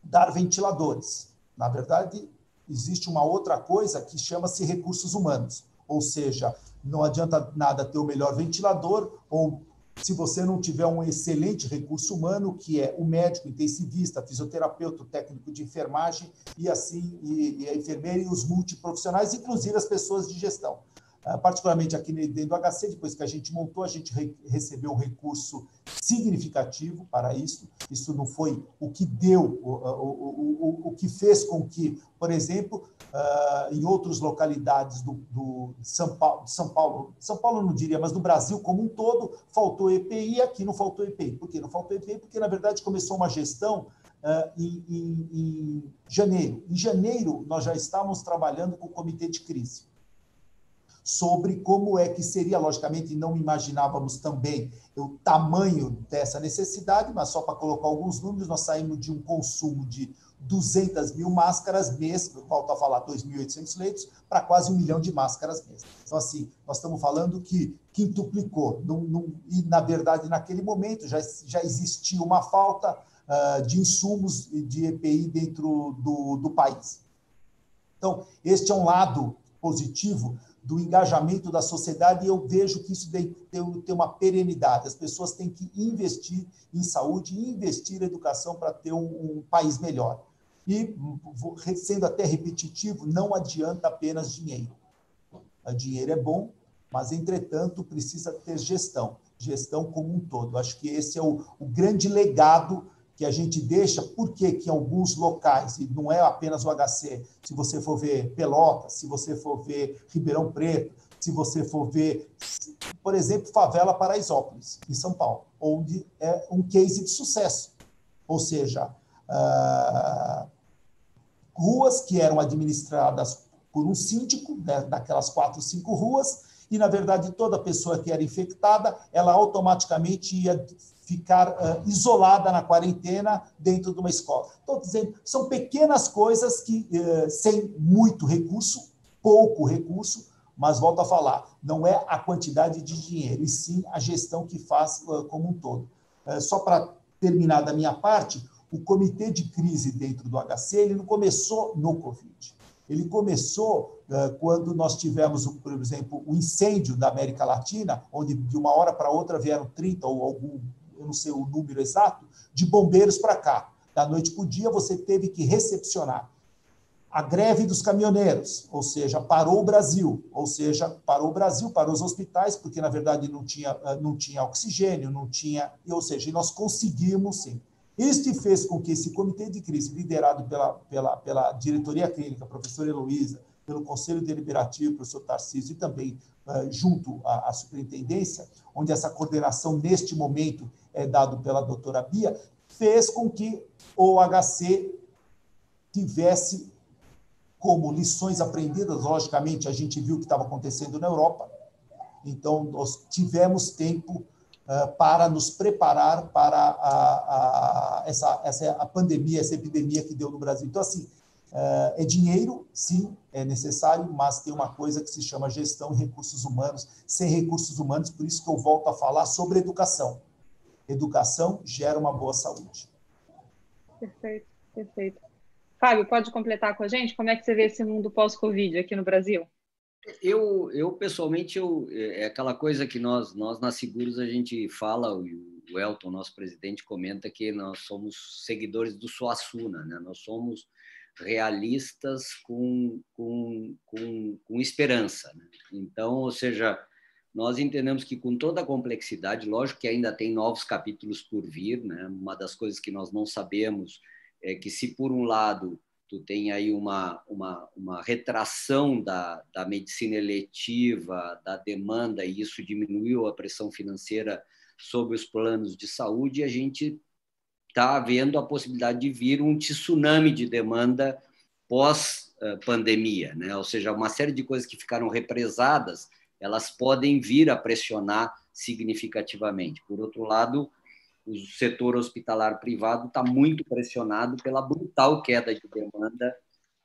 dar ventiladores. Na verdade, existe uma outra coisa que chama-se recursos humanos, ou seja, não adianta nada ter o melhor ventilador, ou se você não tiver um excelente recurso humano, que é o médico intensivista, fisioterapeuta, o técnico de enfermagem, e assim, e a enfermeira e os multiprofissionais, inclusive as pessoas de gestão. Particularmente aqui dentro do HC, depois que a gente montou, a gente recebeu um recurso significativo para isso. Isso não foi o que deu, o que fez com que, por exemplo, em outras localidades de São Paulo não diria, mas do Brasil como um todo, faltou EPI, aqui não faltou EPI. Por que não faltou EPI? Porque, na verdade, começou uma gestão em janeiro. Em janeiro, nós já estávamos trabalhando com o comitê de crise, sobre como é que seria, logicamente, não imaginávamos também o tamanho dessa necessidade, mas só para colocar alguns números, nós saímos de um consumo de 200 mil máscaras mês, volto a falar 2.800 leitos, para quase 1 milhão de máscaras mês. Então, assim, nós estamos falando que quintuplicou. E, na verdade, naquele momento já existia uma falta de insumos de EPI dentro do país. Então, este é um lado positivo do engajamento da sociedade, e eu vejo que isso tem uma perenidade. As pessoas têm que investir em saúde e investir em educação para ter um país melhor. E, sendo até repetitivo, não adianta apenas dinheiro. O dinheiro é bom, mas, entretanto, precisa ter gestão como um todo. Acho que esse é o grande legado que a gente deixa, porque que em alguns locais, e não é apenas o HC, se você for ver Pelotas, se você for ver Ribeirão Preto, se você for ver, por exemplo, Favela Paraisópolis, em São Paulo, onde é um case de sucesso. Ou seja, ruas que eram administradas por um síndico, né, daquelas 4, 5 ruas, e, na verdade, toda pessoa que era infectada, ela automaticamente ia ficar isolada na quarentena dentro de uma escola. Estou dizendo, são pequenas coisas que, sem muito recurso, pouco recurso, mas, volto a falar, não é a quantidade de dinheiro, e sim a gestão que faz como um todo. Só para terminar da minha parte, o comitê de crise dentro do HC, ele não começou no Covid. Ele começou quando nós tivemos, por exemplo, o incêndio da América Latina, onde de uma hora para outra vieram 30 ou algum, eu não sei o número exato, de bombeiros para cá. Da noite para o dia, você teve que recepcionar a greve dos caminhoneiros, ou seja, parou o Brasil, parou os hospitais, porque, na verdade, não tinha oxigênio, não tinha, ou seja, nós conseguimos, sim. Isto fez com que esse comitê de crise, liderado pela diretoria clínica, a professora Heloísa, pelo Conselho Deliberativo, professor Tarcísio, e também junto à superintendência, onde essa coordenação, neste momento, é dado pela doutora Bia, fez com que o HC tivesse como lições aprendidas, logicamente, a gente viu o que estava acontecendo na Europa, então nós tivemos tempo para nos preparar para essa pandemia, essa epidemia que deu no Brasil. Então, assim, é dinheiro, sim, é necessário, mas tem uma coisa que se chama gestão e recursos humanos. Sem recursos humanos, por isso que eu volto a falar sobre educação. Educação gera uma boa saúde. Perfeito, perfeito. Fábio, pode completar com a gente? Como é que você vê esse mundo pós-Covid aqui no Brasil? Eu pessoalmente, é aquela coisa que nós na Seguros a gente fala, o Elton, nosso presidente, comenta que nós somos seguidores do Suassuna, né? Nós somos realistas com esperança, né? Então, ou seja, nós entendemos que com toda a complexidade, lógico que ainda tem novos capítulos por vir, né? Uma das coisas que nós não sabemos é que, se por um lado tu tem aí uma retração da medicina eletiva, da demanda, e isso diminuiu a pressão financeira sobre os planos de saúde, a gente está vendo a possibilidade de vir um tsunami de demanda pós-pandemia, né? Ou seja, uma série de coisas que ficaram represadas, elas podem vir a pressionar significativamente. Por outro lado, o setor hospitalar privado está muito pressionado pela brutal queda de demanda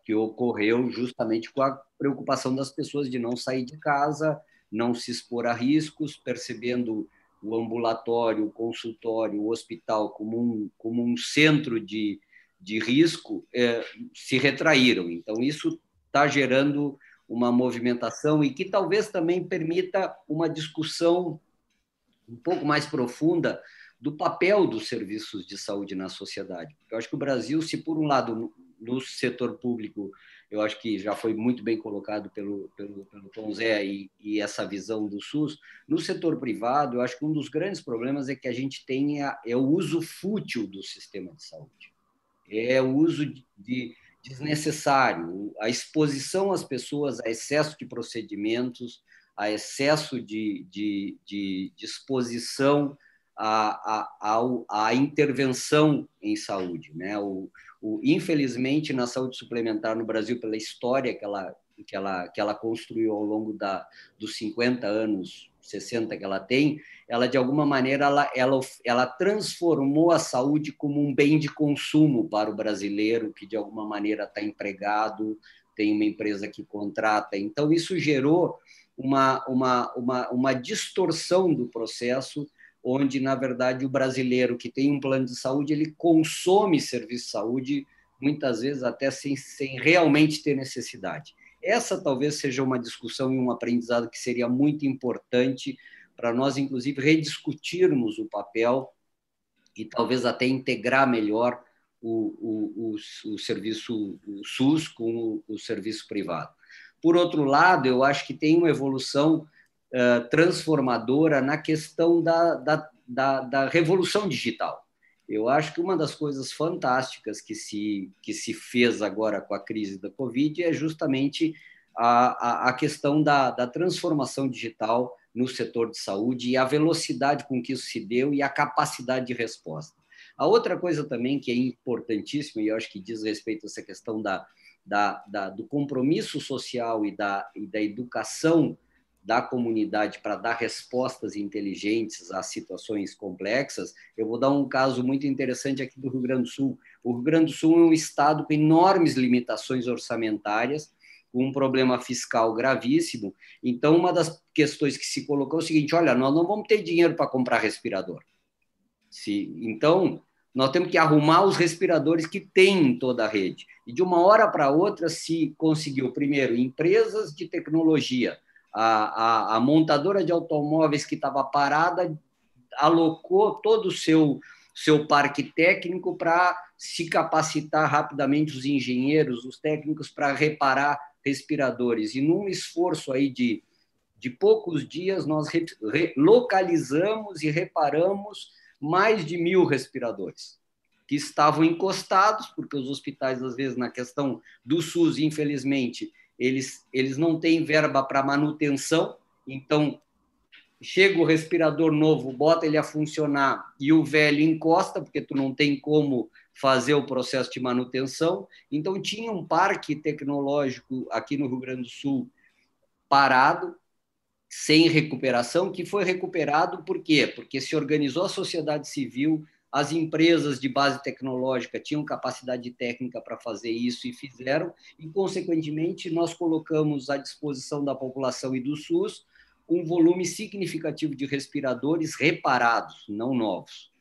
que ocorreu justamente com a preocupação das pessoas de não sair de casa, não se expor a riscos, percebendo o ambulatório, o consultório, o hospital como um centro de risco, se retraíram. Então, isso está gerando uma movimentação e que talvez também permita uma discussão um pouco mais profunda do papel dos serviços de saúde na sociedade. Eu acho que o Brasil, se por um lado, no setor público, eu acho que já foi muito bem colocado pelo Tom Zé e essa visão do SUS, no setor privado, eu acho que um dos grandes problemas é que a gente tem o uso fútil do sistema de saúde. É o uso desnecessário, a exposição às pessoas a excesso de procedimentos, a excesso de exposição à intervenção em saúde, né? Infelizmente, na saúde suplementar no Brasil, pela história que ela construiu ao longo dos 50 anos 60 que ela tem, ela de alguma maneira ela transformou a saúde como um bem de consumo para o brasileiro que de alguma maneira está empregado, tem uma empresa que contrata. Então isso gerou uma distorção do processo, onde na verdade o brasileiro que tem um plano de saúde ele consome serviço de saúde muitas vezes até sem realmente ter necessidade. Essa talvez seja uma discussão e um aprendizado que seria muito importante para nós, inclusive, rediscutirmos o papel e talvez até integrar melhor o serviço o SUS com o serviço privado. Por outro lado, eu acho que tem uma evolução transformadora na questão da revolução digital. Eu acho que uma das coisas fantásticas que se fez agora com a crise da Covid é justamente a questão da transformação digital no setor de saúde e a velocidade com que isso se deu e a capacidade de resposta. A outra coisa também que é importantíssima, e eu acho que diz respeito a essa questão do compromisso social e da educação da comunidade para dar respostas inteligentes a situações complexas. Eu vou dar um caso muito interessante aqui do Rio Grande do Sul. O Rio Grande do Sul é um estado com enormes limitações orçamentárias, com um problema fiscal gravíssimo. Então, uma das questões que se colocou é o seguinte: olha, nós não vamos ter dinheiro para comprar respirador. Então, nós temos que arrumar os respiradores que tem em toda a rede. E de uma hora para outra se conseguiu, primeiro, empresas de tecnologia. A montadora de automóveis que estava parada alocou todo o seu parque técnico para se capacitar rapidamente os engenheiros, os técnicos para reparar respiradores. E num esforço aí de poucos dias, nós localizamos e reparamos mais de 1.000 respiradores que estavam encostados, porque os hospitais, às vezes, na questão do SUS, infelizmente, eles não têm verba para manutenção, então chega o respirador novo, bota ele a funcionar e o velho encosta, porque tu não tem como fazer o processo de manutenção. Então tinha um parque tecnológico aqui no Rio Grande do Sul parado, sem recuperação, que foi recuperado por quê? Porque se organizou a sociedade civil, as empresas de base tecnológica tinham capacidade técnica para fazer isso e fizeram, e, consequentemente, nós colocamos à disposição da população e do SUS um volume significativo de respiradores reparados, não novos.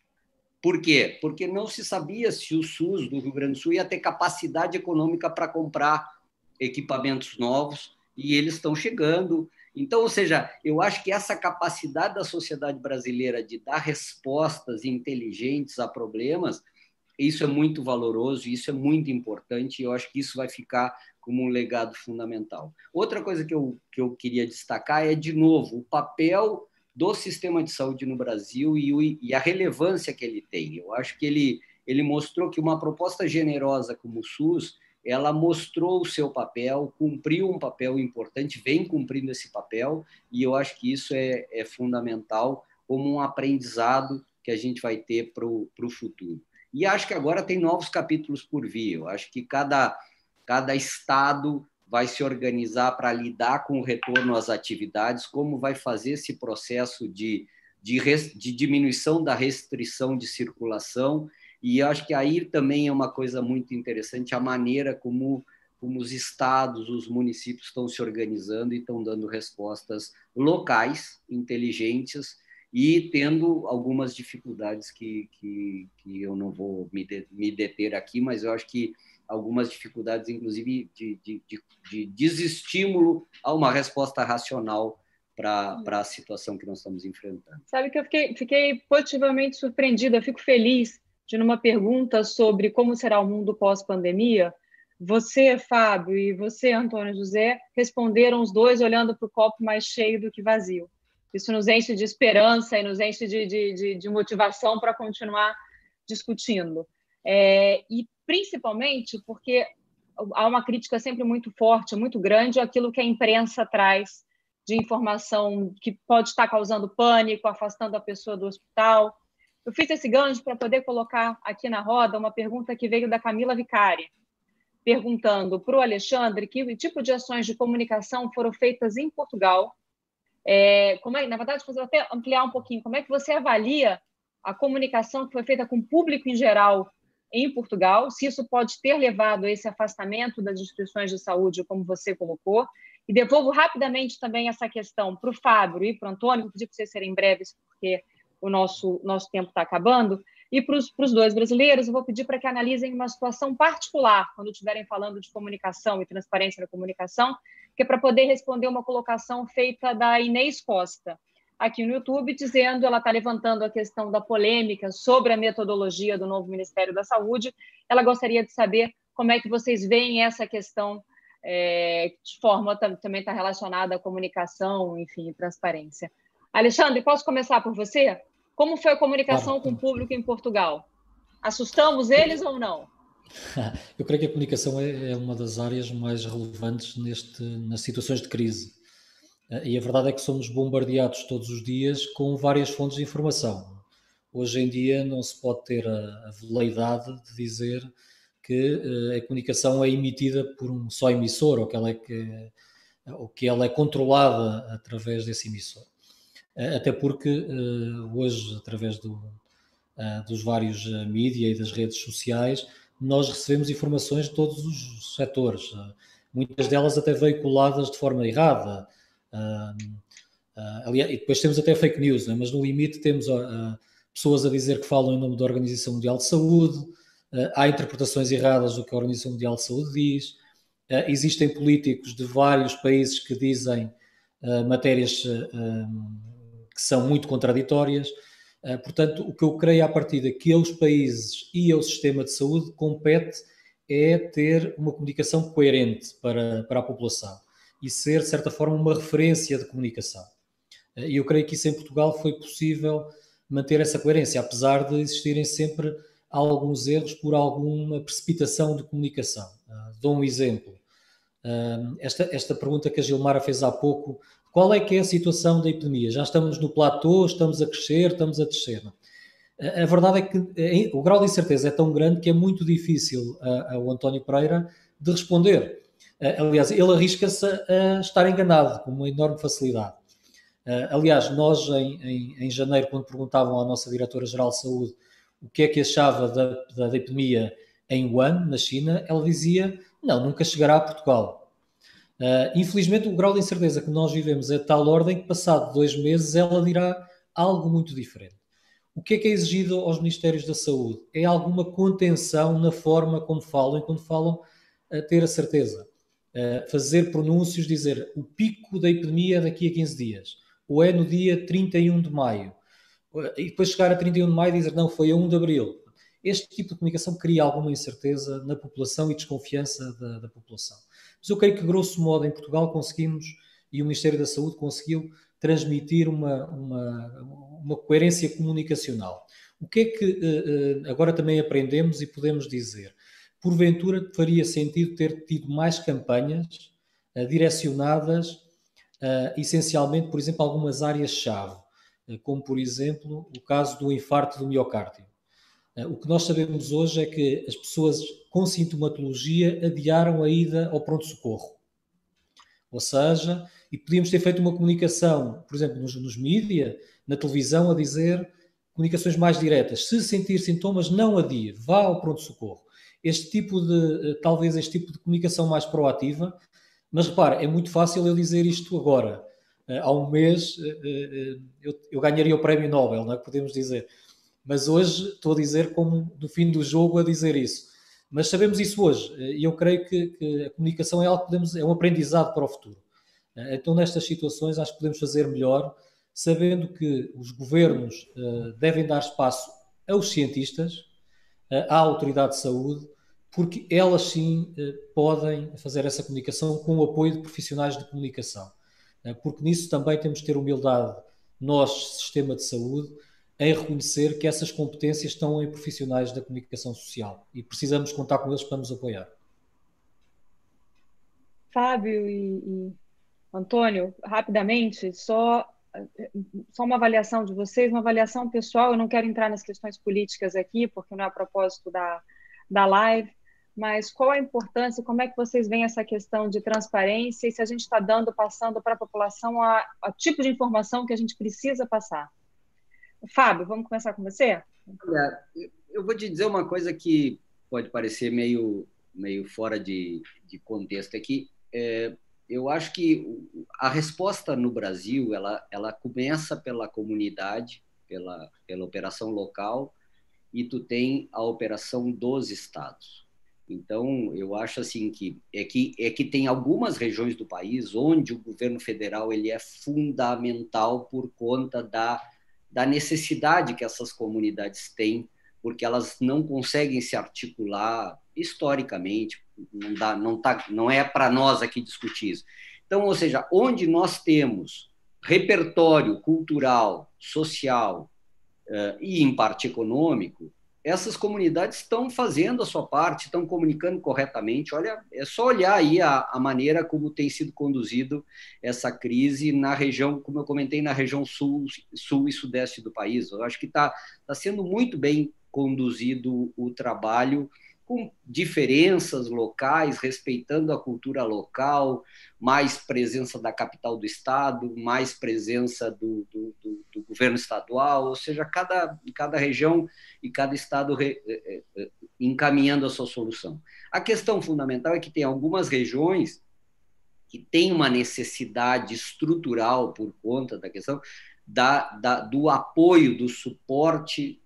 Por quê? Porque não se sabia se o SUS do Rio Grande do Sul ia ter capacidade econômica para comprar equipamentos novos, e eles estão chegando. Então, ou seja, eu acho que essa capacidade da sociedade brasileira de dar respostas inteligentes a problemas, isso é muito valoroso, isso é muito importante, e eu acho que isso vai ficar como um legado fundamental. Outra coisa que eu queria destacar é, de novo, o papel do sistema de saúde no Brasil e a relevância que ele tem. Eu acho que ele mostrou que uma proposta generosa como o SUS, ela mostrou o seu papel, cumpriu um papel importante, vem cumprindo esse papel, e eu acho que isso é fundamental como um aprendizado que a gente vai ter para o futuro. E acho que agora tem novos capítulos por vir. Eu acho que cada estado vai se organizar para lidar com o retorno às atividades, como vai fazer esse processo de diminuição da restrição de circulação. E acho que aí também é uma coisa muito interessante a maneira como os estados, os municípios estão se organizando e estão dando respostas locais, inteligentes, e tendo algumas dificuldades que eu não vou me deter aqui, mas eu acho que algumas dificuldades, inclusive, de desestímulo a uma resposta racional para a situação que nós estamos enfrentando. Sabe que eu fiquei positivamente surpreendida, eu fico feliz de, numa pergunta sobre como será o mundo pós-pandemia, você, Fábio, e você, Antônio José, responderam os dois olhando para o copo mais cheio do que vazio. Isso nos enche de esperança e nos enche de motivação para continuar discutindo. E principalmente porque há uma crítica sempre muito forte, muito grande, àquilo que a imprensa traz de informação que pode estar causando pânico, afastando a pessoa do hospital. Eu fiz esse gancho para poder colocar aqui na roda uma pergunta que veio da Camila Vicari, perguntando para o Alexandre que tipo de ações de comunicação foram feitas em Portugal Na verdade, vou até ampliar um pouquinho, como é que você avalia a comunicação que foi feita com o público em geral em Portugal, se isso pode ter levado a esse afastamento das instituições de saúde, como você colocou, e devolvo rapidamente também essa questão para o Fábio e para o Antônio, vou pedir para vocês serem breves, porque o nosso tempo está acabando, e para os dois brasileiros, eu vou pedir para que analisem uma situação particular, quando estiverem falando de comunicação e transparência na comunicação, que é para poder responder uma colocação feita da Inês Costa, aqui no YouTube, dizendo, ela está levantando a questão da polêmica sobre a metodologia do novo Ministério da Saúde. Ela gostaria de saber como é que vocês veem essa questão, de forma também está relacionada à comunicação, enfim, transparência. Alexandre, posso começar por você? Como foi a comunicação com o público em Portugal? Assustamos eles ou não? Eu creio que a comunicação é uma das áreas mais relevantes nas situações de crise. E a verdade é que somos bombardeados todos os dias com várias fontes de informação. Hoje em dia não se pode ter a veleidade de dizer que a comunicação é emitida por um só emissor, ou que ela é controlada através desse emissor. Até porque hoje, através dos vários mídia e das redes sociais, nós recebemos informações de todos os setores, muitas delas até veiculadas de forma errada. Aliás, e depois temos até fake news, né? Mas no limite temos pessoas a dizer que falam em nome da Organização Mundial de Saúde, há interpretações erradas do que a Organização Mundial de Saúde diz, existem políticos de vários países que dizem matérias que são muito contraditórias. Portanto, o que eu creio à partida que aos países e ao sistema de saúde compete é ter uma comunicação coerente para a população e ser, de certa forma, uma referência de comunicação. E eu creio que isso em Portugal foi possível manter essa coerência, apesar de existirem sempre alguns erros por alguma precipitação de comunicação. Dou um exemplo. Esta pergunta que a Gilmara fez há pouco, qual é que é a situação da epidemia? Já estamos no platô, estamos a crescer, estamos a descer? A verdade é que o grau de incerteza é tão grande que é muito difícil ao António Pereira de responder. Aliás, ele arrisca-se a estar enganado com uma enorme facilidade. Aliás, nós em janeiro, quando perguntavam à nossa Diretora-Geral de Saúde o que é que achava da epidemia em Wuhan, na China, ela dizia, não, nunca chegará a Portugal. Infelizmente, o grau de incerteza que nós vivemos é de tal ordem que, passado 2 meses, ela dirá algo muito diferente. O que é exigido aos Ministérios da Saúde? É alguma contenção na forma como falam, e quando falam, ter a certeza. Fazer pronúncios, dizer o pico da epidemia é daqui a 15 dias, ou é no dia 31 de maio, e depois chegar a 31 de maio e dizer não, foi a 1 de abril. Este tipo de comunicação cria alguma incerteza na população e desconfiança da população. Mas eu creio que, grosso modo, em Portugal conseguimos, e o Ministério da Saúde conseguiu transmitir uma coerência comunicacional. O que é que agora também aprendemos e podemos dizer? Porventura faria sentido ter tido mais campanhas direcionadas essencialmente, por exemplo, a algumas áreas-chave, como, por exemplo, o caso do infarto do miocárdio. O que nós sabemos hoje é que as pessoas com sintomatologia adiaram a ida ao pronto-socorro. Ou seja, e podíamos ter feito uma comunicação, por exemplo, nos mídia, na televisão, a dizer comunicações mais diretas. Se sentir sintomas, não adie, vá ao pronto-socorro. Talvez este tipo de comunicação mais proativa, mas repare, é muito fácil eu dizer isto agora. Há um mês eu ganharia o prémio Nobel, não é? Podemos dizer. Mas hoje estou a dizer como no fim do jogo a dizer isso. Mas sabemos isso hoje e eu creio que a comunicação é algo que é um aprendizado para o futuro. Então, nestas situações, acho que podemos fazer melhor, sabendo que os governos devem dar espaço aos cientistas, à autoridade de saúde, porque elas sim podem fazer essa comunicação com o apoio de profissionais de comunicação. Porque nisso também temos de ter humildade, nós, sistema de saúde, em reconhecer que essas competências estão em profissionais da comunicação social e precisamos contar com eles para nos apoiar. Fábio e Antônio, rapidamente, só uma avaliação de vocês, uma avaliação pessoal. Eu não quero entrar nas questões políticas aqui, porque não é a propósito da live, mas qual a importância, como é que vocês veem essa questão de transparência e se a gente está passando para a população a tipo de informação que a gente precisa passar? Fábio, vamos começar com você? Olha, eu vou te dizer uma coisa que pode parecer meio fora de contexto aqui. Eu acho que a resposta no Brasil ela começa pela comunidade, pela operação local, e tu tem a operação dos estados. Então, eu acho assim que tem algumas regiões do país onde o governo federal ele é fundamental por conta da necessidade que essas comunidades têm, porque elas não conseguem se articular historicamente, não é para nós aqui discutir isso. Então, ou seja, onde nós temos repertório cultural, social e, em parte, econômico, essas comunidades estão fazendo a sua parte, estão comunicando corretamente. Olha, é só olhar aí a maneira como tem sido conduzido essa crise na região, como eu comentei, na região sul e sudeste do país. Eu acho que está sendo muito bem conduzido o trabalho, com diferenças locais, respeitando a cultura local, mais presença da capital do estado, mais presença do governo estadual, ou seja, cada região e cada estado encaminhando a sua solução. A questão fundamental é que tem algumas regiões que têm uma necessidade estrutural por conta da questão do apoio, do suporte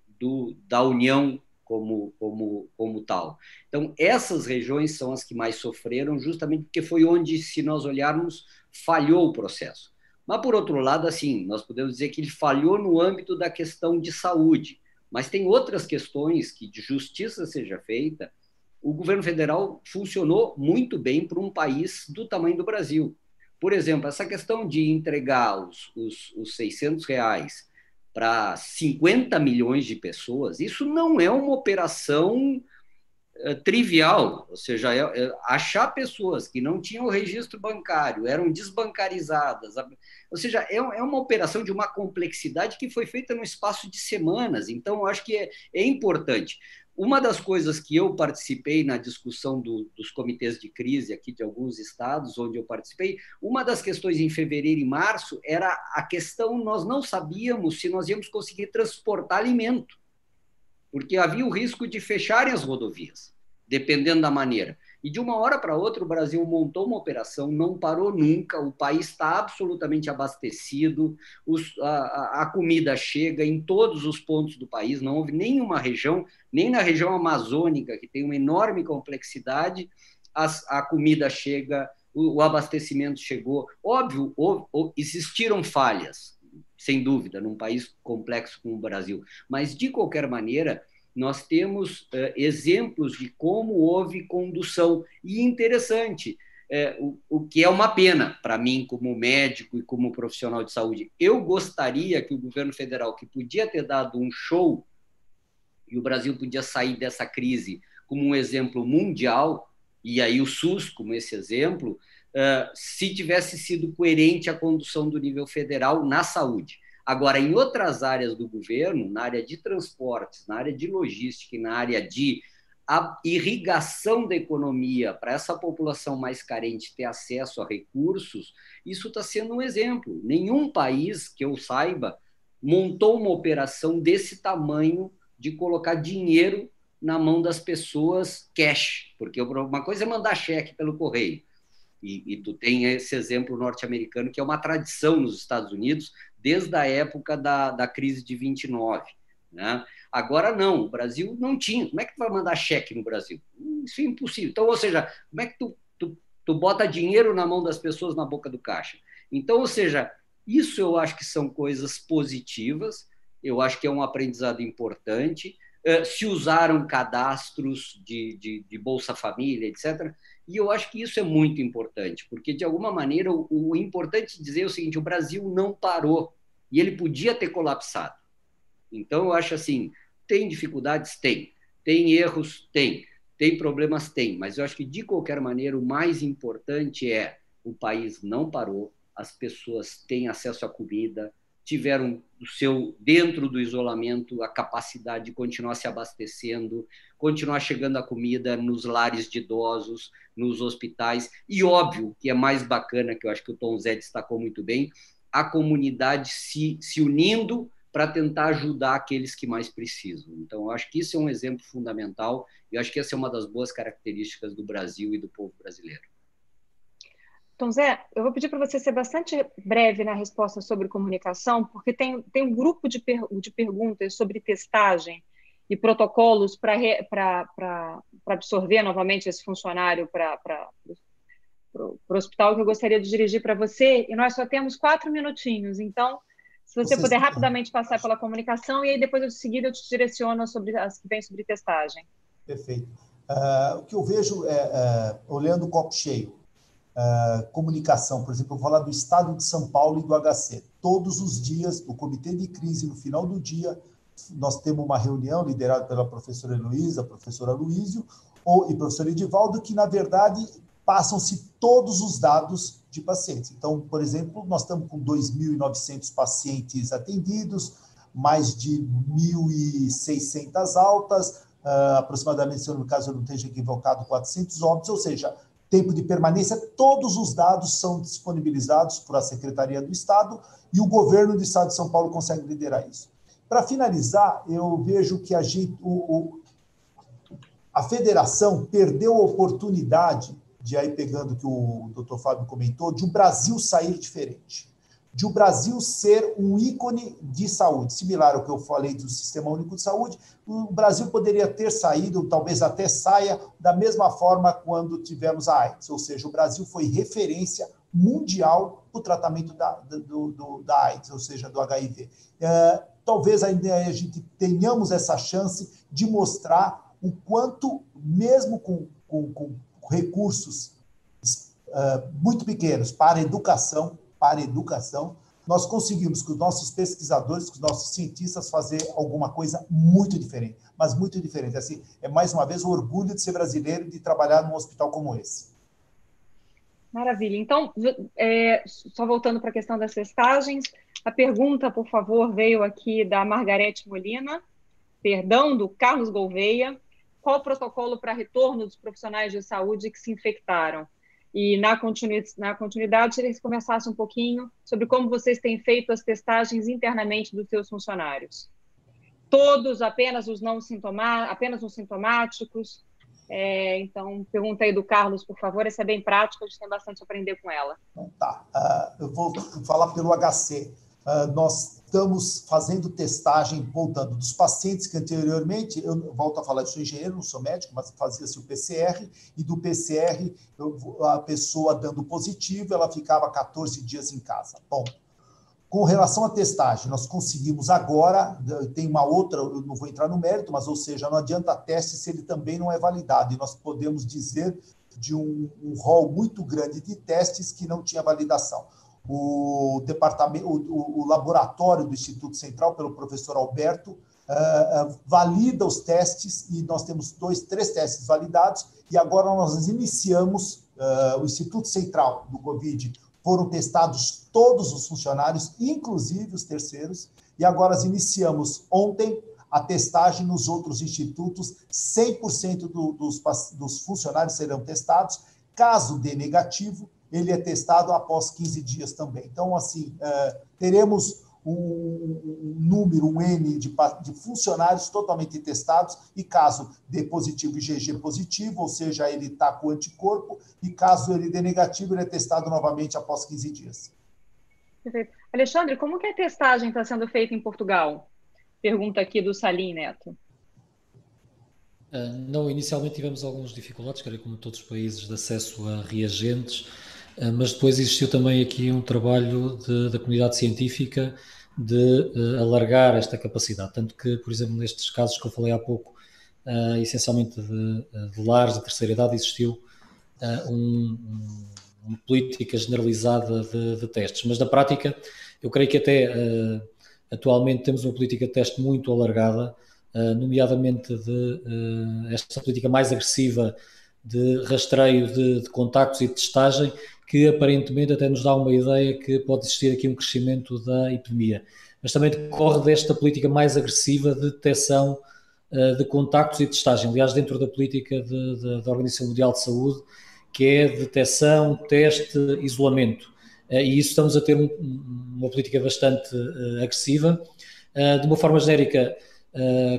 da União como tal. Então, essas regiões são as que mais sofreram, justamente porque foi onde, se nós olharmos, falhou o processo. Mas, por outro lado, assim, nós podemos dizer que ele falhou no âmbito da questão de saúde, mas tem outras questões que, de justiça seja feita, o governo federal funcionou muito bem para um país do tamanho do Brasil. Por exemplo, essa questão de entregar os R$ 600 para 50 milhões de pessoas, isso não é uma operação trivial, ou seja, achar pessoas que não tinham registro bancário, eram desbancarizadas, ou seja, é uma operação de uma complexidade que foi feita no espaço de semanas. Então, eu acho que é importante. Uma das coisas que eu participei na discussão dos comitês de crise aqui de alguns estados onde eu participei, uma das questões em fevereiro e março era a questão, nós não sabíamos se nós íamos conseguir transportar alimento, porque havia o risco de fecharem as rodovias, dependendo da maneira. E de uma hora para outra o Brasil montou uma operação, não parou nunca, o país está absolutamente abastecido, a comida chega em todos os pontos do país, não houve nenhuma região, nem na região amazônica, que tem uma enorme complexidade, a comida chega, o abastecimento chegou. Óbvio, existiram falhas, sem dúvida, num país complexo como o Brasil, mas, de qualquer maneira, nós temos exemplos de como houve condução. E interessante, o que é uma pena para mim, como médico e como profissional de saúde. Eu gostaria que o governo federal, que podia ter dado um show, e o Brasil podia sair dessa crise como um exemplo mundial, e aí o SUS como esse exemplo, se tivesse sido coerente a condução do nível federal na saúde. Agora, em outras áreas do governo, na área de transportes, na área de logística e na área de irrigação da economia para essa população mais carente ter acesso a recursos, isso está sendo um exemplo. Nenhum país, que eu saiba, montou uma operação desse tamanho de colocar dinheiro na mão das pessoas cash, porque uma coisa é mandar cheque pelo correio, e tu tem esse exemplo norte-americano, que é uma tradição nos Estados Unidos, desde a época da crise de 29. Né? Agora não, o Brasil não tinha. Como é que tu vai mandar cheque no Brasil? Isso é impossível. Então, ou seja, como é que tu bota dinheiro na mão das pessoas na boca do caixa? Então, ou seja, isso eu acho que são coisas positivas, eu acho que é um aprendizado importante. Se usaram cadastros de Bolsa Família, etc., e eu acho que isso é muito importante, porque, de alguma maneira, o importante dizer é o seguinte: o Brasil não parou, e ele podia ter colapsado. Então, eu acho assim, tem dificuldades? Tem erros? Tem problemas? Tem, mas eu acho que, de qualquer maneira, o mais importante é: o país não parou, as pessoas têm acesso à comida, tiveram dentro do isolamento, a capacidade de continuar se abastecendo, continuar chegando a comida nos lares de idosos, nos hospitais, e óbvio, que é mais bacana, que eu acho que o Tom Zé destacou muito bem, a comunidade se unindo para tentar ajudar aqueles que mais precisam. Então, eu acho que isso é um exemplo fundamental, e eu acho que essa é uma das boas características do Brasil e do povo brasileiro. Tom Zé, eu vou pedir para você ser bastante breve na resposta sobre comunicação, porque tem um grupo de perguntas sobre testagem e protocolos para absorver novamente esse funcionário para o hospital, que eu gostaria de dirigir para você, e nós só temos 4 minutinhos, então, se você puder rapidamente passar pela comunicação, e aí depois, de seguida, eu te direciono sobre as que vêm sobre testagem. Perfeito. O que eu vejo olhando o copo cheio, comunicação, por exemplo, eu vou falar do Estado de São Paulo e do HC. Todos os dias, o comitê de crise, no final do dia, nós temos uma reunião liderada pela professora Heloísa, professora Luísio e professor Edivaldo, que, na verdade, passam-se todos os dados de pacientes. Então, por exemplo, nós estamos com 2.900 pacientes atendidos, mais de 1.600 altas, aproximadamente, se no caso eu não esteja equivocado, 400 óbitos, ou seja, tempo de permanência, todos os dados são disponibilizados por a Secretaria do Estado e o governo do Estado de São Paulo consegue liderar isso. Para finalizar, eu vejo que a federação perdeu a oportunidade de, aí pegando o que o Dr. Fábio comentou, de o Brasil sair diferente, de o Brasil ser um ícone de saúde, similar ao que eu falei do Sistema Único de Saúde. O Brasil poderia ter saído, talvez até saia, da mesma forma quando tivemos a AIDS, ou seja, o Brasil foi referência mundial para o tratamento da AIDS, ou seja, do HIV. Talvez ainda a gente tenhamos essa chance de mostrar o quanto, mesmo com recursos muito pequenos para a educação, nós conseguimos com os nossos pesquisadores, com os nossos cientistas, fazer alguma coisa muito diferente, mas muito diferente. Assim, é mais uma vez o orgulho de ser brasileiro e de trabalhar num hospital como esse. Maravilha. Então, só voltando para a questão das testagens, a pergunta, por favor, veio aqui da Margarete Molina, do Carlos Gouveia. Qual o protocolo para retorno dos profissionais de saúde que se infectaram? E, na continuidade, eles conversassem um pouquinho sobre como vocês têm feito as testagens internamente dos seus funcionários. Todos, apenas os sintomáticos? Então, pergunta aí do Carlos, por favor. Essa é bem prática, a gente tem bastante a aprender com ela. Então, tá. Eu vou falar pelo HC. Nós estamos fazendo testagem, voltando, dos pacientes que anteriormente, eu volto a falar, eu sou engenheiro, não sou médico, mas fazia-se o PCR, e do PCR, a pessoa dando positivo, ela ficava 14 dias em casa. Bom, com relação à testagem, nós conseguimos agora, tem uma outra, eu não vou entrar no mérito, mas, ou seja, não adianta teste se ele também não é validado, e nós podemos dizer de um rol muito grande de testes que não tinha validação. O laboratório do Instituto Central, pelo professor Alberto, valida os testes, e nós temos 3 testes validados, e agora nós iniciamos, o Instituto Central do Covid, foram testados todos os funcionários, inclusive os terceiros, e agora nós iniciamos ontem a testagem nos outros institutos, 100% dos funcionários serão testados, caso dê negativo, ele é testado após 15 dias também. Então, assim, teremos um número, um N de funcionários totalmente testados, e caso dê positivo, IgG positivo, ou seja, ele está com anticorpo, e caso ele dê negativo, ele é testado novamente após 15 dias. Perfeito. Alexandre, como que a testagem está sendo feita em Portugal? Pergunta aqui do Salim Neto. Não, inicialmente tivemos algumas dificuldades, creio como todos os países, de acesso a reagentes, mas depois existiu também aqui um trabalho da comunidade científica de alargar esta capacidade, tanto que, por exemplo, nestes casos que eu falei há pouco, essencialmente de lares de terceira idade, existiu uma política generalizada de testes, mas na prática eu creio que até atualmente temos uma política de teste muito alargada, nomeadamente esta política mais agressiva de rastreio de contactos e de testagem, que aparentemente até nos dá uma ideia que pode existir aqui um crescimento da epidemia. Mas também decorre desta política mais agressiva de detecção de contactos e testagem. Aliás, dentro da política da Organização Mundial de Saúde, que é detecção, teste, isolamento. E isso estamos a ter uma política bastante agressiva. De uma forma genérica,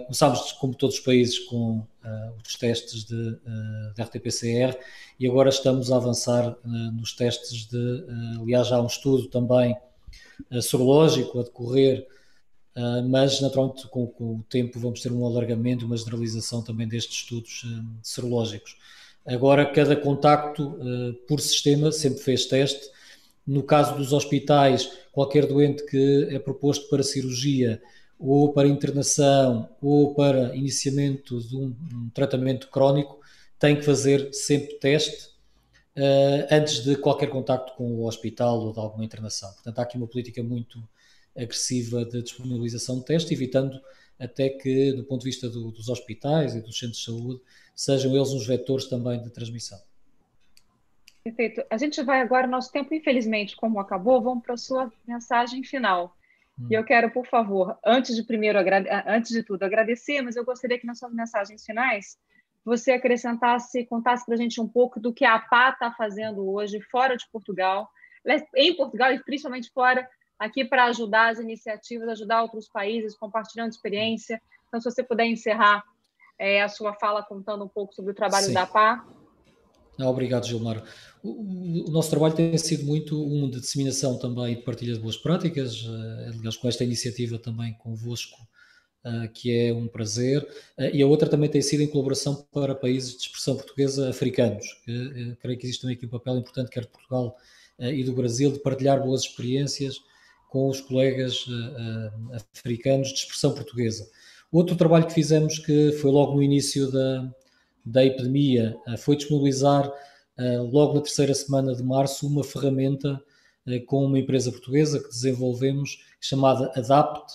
começámos, como todos os países, com os testes de RT-PCR e agora estamos a avançar nos testes aliás, há um estudo também sorológico a decorrer, mas naturalmente com o tempo vamos ter um alargamento, uma generalização também destes estudos serológicos. Agora, cada contacto por sistema sempre fez teste. No caso dos hospitais, qualquer doente que é proposto para cirurgia ou para internação ou para iniciamento de um tratamento crónico tem que fazer sempre teste antes de qualquer contacto com o hospital ou de alguma internação. Portanto, há aqui uma política muito agressiva de disponibilização de teste, evitando até que, do ponto de vista dos hospitais e dos centros de saúde, sejam eles uns vetores também de transmissão. Perfeito. A gente vai agora, nosso tempo, infelizmente, como acabou, vamos para a sua mensagem final. E eu quero, por favor, antes de tudo, agradecer, mas eu gostaria que nas suas mensagens finais você acrescentasse, contasse para a gente um pouco do que a APA está fazendo hoje fora de Portugal, em Portugal e principalmente fora, aqui para ajudar as iniciativas, ajudar outros países, compartilhando experiência. Então, se você puder encerrar a sua fala contando um pouco sobre o trabalho da APA. Obrigado, Gilmar. O nosso trabalho tem sido muito de disseminação também e de partilha de boas práticas, aliás, com esta iniciativa também convosco, que é um prazer, e a outra também tem sido em colaboração para países de expressão portuguesa africanos, que creio que existe também aqui um papel importante, quer de Portugal e do Brasil, de partilhar boas experiências com os colegas africanos de expressão portuguesa. Outro trabalho que fizemos, que foi logo no início da epidemia, foi disponibilizar logo na terceira semana de março uma ferramenta com uma empresa portuguesa que desenvolvemos, chamada Adapt,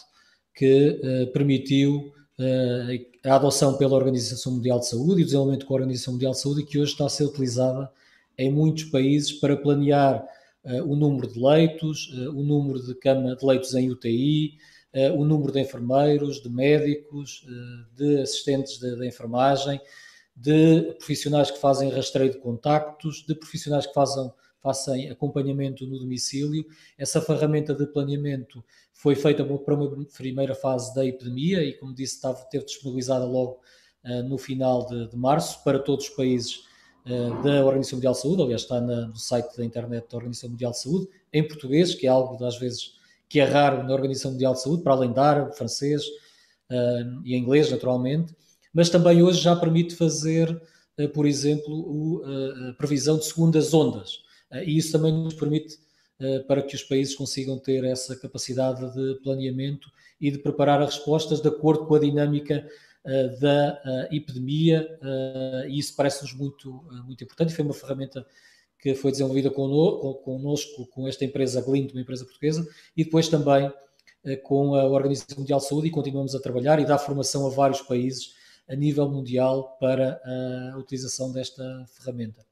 que permitiu a adoção pela Organização Mundial de Saúde e o desenvolvimento com a Organização Mundial de Saúde, e que hoje está a ser utilizada em muitos países para planear o número de leitos, o número de leitos em UTI, o número de enfermeiros, de médicos, de assistentes de enfermagem, de profissionais que fazem rastreio de contactos, de profissionais que façam acompanhamento no domicílio. Essa ferramenta de planeamento foi feita para uma primeira fase da epidemia e, como disse, teve disponibilizada logo no final de março para todos os países da Organização Mundial de Saúde. Aliás, está no site da internet da Organização Mundial de Saúde, em português, que é algo às vezes que é raro na Organização Mundial de Saúde, para além de árabe, francês e inglês, naturalmente. Mas também hoje já permite fazer, por exemplo, a previsão de segundas ondas. E isso também nos permite para que os países consigam ter essa capacidade de planeamento e de preparar as respostas de acordo com a dinâmica da epidemia, e isso parece-nos muito importante. Foi uma ferramenta que foi desenvolvida connosco, com esta empresa Glint, uma empresa portuguesa, e depois também com a Organização Mundial de Saúde, e continuamos a trabalhar e dar formação a vários países a nível mundial para a utilização desta ferramenta.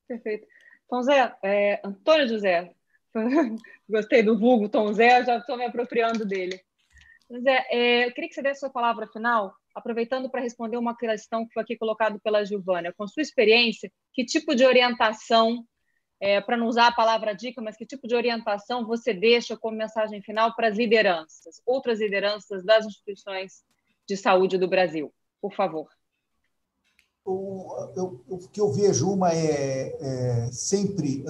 Perfeito. Tom Zé, Antônio José, gostei do vulgo Tom Zé, já estou me apropriando dele. Zé, eu queria que você desse a sua palavra final, aproveitando para responder uma questão que foi aqui colocada pela Giovânia. Com sua experiência, que tipo de orientação, para não usar a palavra dica, mas que tipo de orientação você deixa como mensagem final para as lideranças, outras lideranças das instituições de saúde do Brasil? Por favor. O que eu vejo, uma é sempre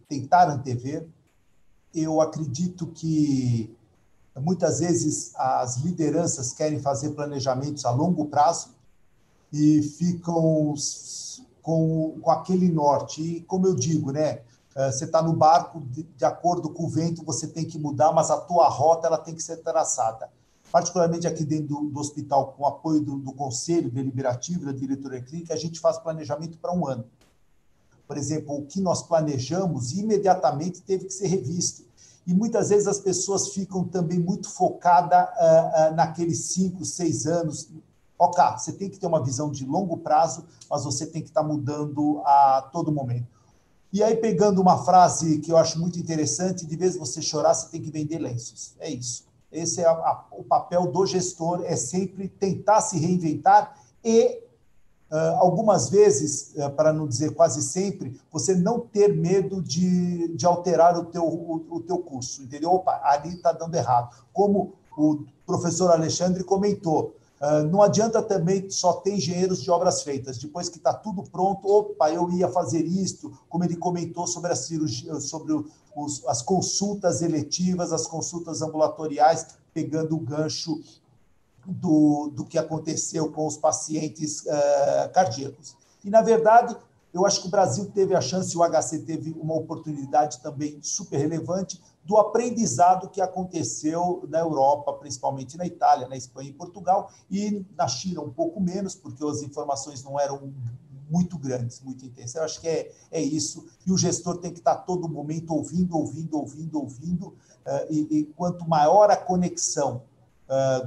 tentar antever. Eu acredito que muitas vezes as lideranças querem fazer planejamentos a longo prazo e ficam com aquele norte. E, como eu digo, né, você está no barco, de acordo com o vento, você tem que mudar, mas a tua rota ela tem que ser traçada. Particularmente aqui dentro do hospital, com o apoio do Conselho Deliberativo, da diretoria clínica, a gente faz planejamento para um ano. Por exemplo, o que nós planejamos imediatamente teve que ser revisto. E muitas vezes as pessoas ficam também muito focadas naqueles 5, 6 anos. Ok, você tem que ter uma visão de longo prazo, mas você tem que estar mudando a todo momento. E aí, pegando uma frase que eu acho muito interessante, de vez de você chorar, você tem que vender lenços. É isso. Esse é o papel do gestor, é sempre tentar se reinventar e, algumas vezes, para não dizer quase sempre, você não ter medo de alterar o teu curso, entendeu? Opa, ali está dando errado. Como o professor Alexandre comentou, não adianta também só ter engenheiros de obras feitas. Depois que está tudo pronto, opa, eu ia fazer isto, como ele comentou sobre a cirurgia, sobre as consultas eletivas, as consultas ambulatoriais, pegando o gancho do que aconteceu com os pacientes cardíacos. E, na verdade, eu acho que o Brasil teve a chance, o HC teve uma oportunidade também super relevante do aprendizado que aconteceu na Europa, principalmente na Itália, na Espanha e Portugal, e na China um pouco menos, porque as informações não eram muito grandes, muito intensas. Eu acho que é isso, e o gestor tem que estar todo momento ouvindo, e quanto maior a conexão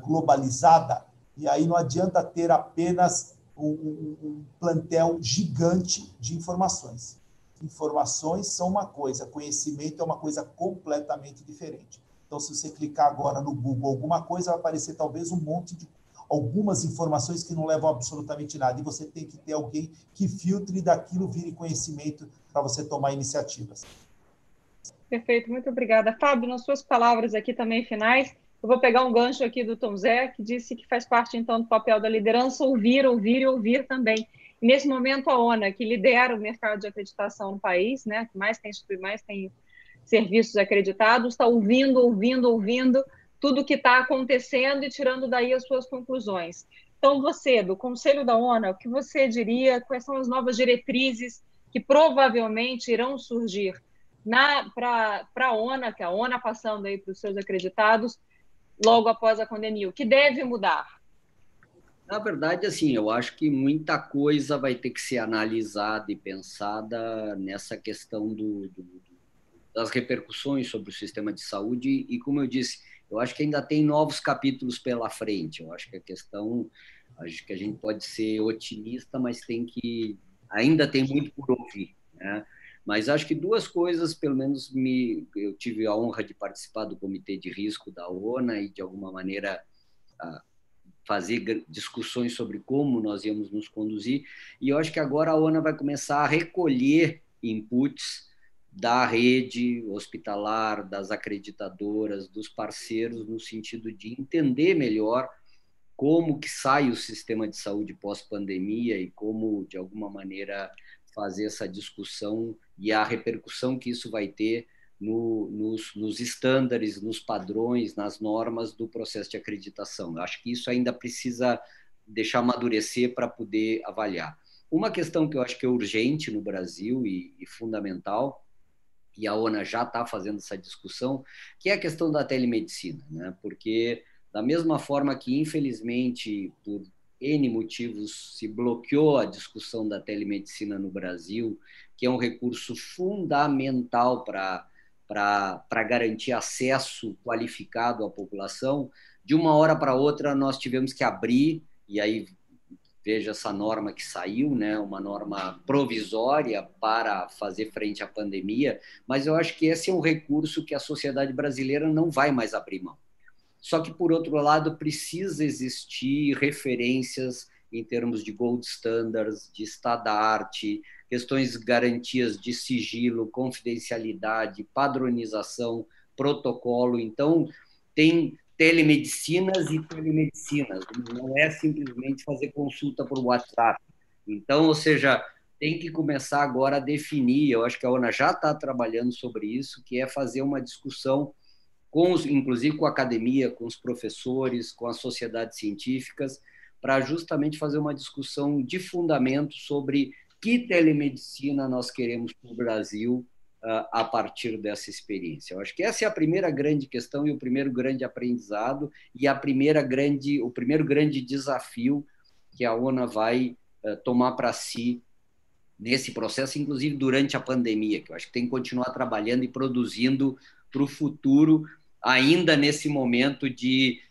globalizada, e aí não adianta ter apenas um plantel gigante de informações. Informações são uma coisa, conhecimento é uma coisa completamente diferente. Então, se você clicar agora no Google alguma coisa, vai aparecer talvez um monte de algumas informações que não levam a absolutamente nada, e você tem que ter alguém que filtre e daquilo vire conhecimento para você tomar iniciativas. Perfeito, muito obrigada. Fábio, nas suas palavras aqui também finais, eu vou pegar um gancho aqui do Tom Zé, que disse que faz parte, então, do papel da liderança ouvir e ouvir também. E, nesse momento, a ONA, que lidera o mercado de acreditação no país, né, que mais tem serviços acreditados, está ouvindo tudo o que está acontecendo e tirando daí as suas conclusões. Então, você, do Conselho da ONA, o que você diria, quais são as novas diretrizes que provavelmente irão surgir para a ONA, que a ONA passando aí para os seus acreditados, logo após a pandemia? O que deve mudar? Na verdade, assim, eu acho que muita coisa vai ter que ser analisada e pensada nessa questão das repercussões sobre o sistema de saúde e, como eu disse, eu acho que ainda tem novos capítulos pela frente. Eu acho que acho que a gente pode ser otimista, mas ainda tem muito por ouvir, né? Mas acho que duas coisas, pelo menos eu tive a honra de participar do comitê de risco da ONA e, de alguma maneira, fazer discussões sobre como nós íamos nos conduzir. E eu acho que agora a ONA vai começar a recolher inputs da rede hospitalar, das acreditadoras, dos parceiros, no sentido de entender melhor como que sai o sistema de saúde pós-pandemia e como, de alguma maneira, fazer essa discussão e a repercussão que isso vai ter nos estándares, nos padrões, nas normas do processo de acreditação. Eu acho que isso ainda precisa deixar amadurecer para poder avaliar. Uma questão que eu acho que é urgente no Brasil e fundamental, e a ONA já está fazendo essa discussão, que é a questão da telemedicina, né? Porque, da mesma forma que, infelizmente, por N motivos, se bloqueou a discussão da telemedicina no Brasil, que é um recurso fundamental para garantir acesso qualificado à população, de uma hora para outra nós tivemos que abrir, e aí veja essa norma que saiu, né, uma norma provisória para fazer frente à pandemia, mas eu acho que esse é um recurso que a sociedade brasileira não vai mais abrir mão. Só que, por outro lado, precisa existir referências em termos de gold standards, de estado da arte, questões de garantias de sigilo, confidencialidade, padronização, protocolo. Então, tem telemedicinas e telemedicinas, não é simplesmente fazer consulta por WhatsApp. Então, ou seja, tem que começar agora a definir, eu acho que a ONA já está trabalhando sobre isso, que é fazer uma discussão inclusive com a academia, com os professores, com as sociedades científicas, para justamente fazer uma discussão de fundamento sobre que telemedicina nós queremos para o Brasil a partir dessa experiência. Eu acho que essa é a primeira grande questão e o primeiro grande aprendizado e o primeiro grande desafio que a ONA vai tomar para si nesse processo, inclusive durante a pandemia, que eu acho que tem que continuar trabalhando e produzindo para o futuro, ainda nesse momento de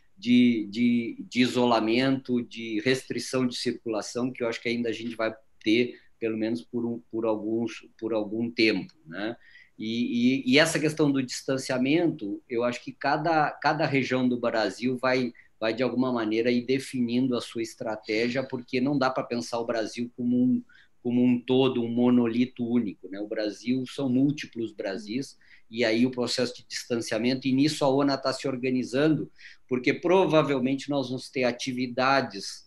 isolamento, de restrição de circulação, que eu acho que ainda a gente vai ter pelo menos por algum tempo, né? E essa questão do distanciamento, eu acho que cada região do Brasil vai de alguma maneira ir definindo a sua estratégia, porque não dá para pensar o Brasil como um todo, um monolito único, né? O Brasil são múltiplos Brasis, e aí o processo de distanciamento, e nisso a ONA está se organizando, porque provavelmente nós vamos ter atividades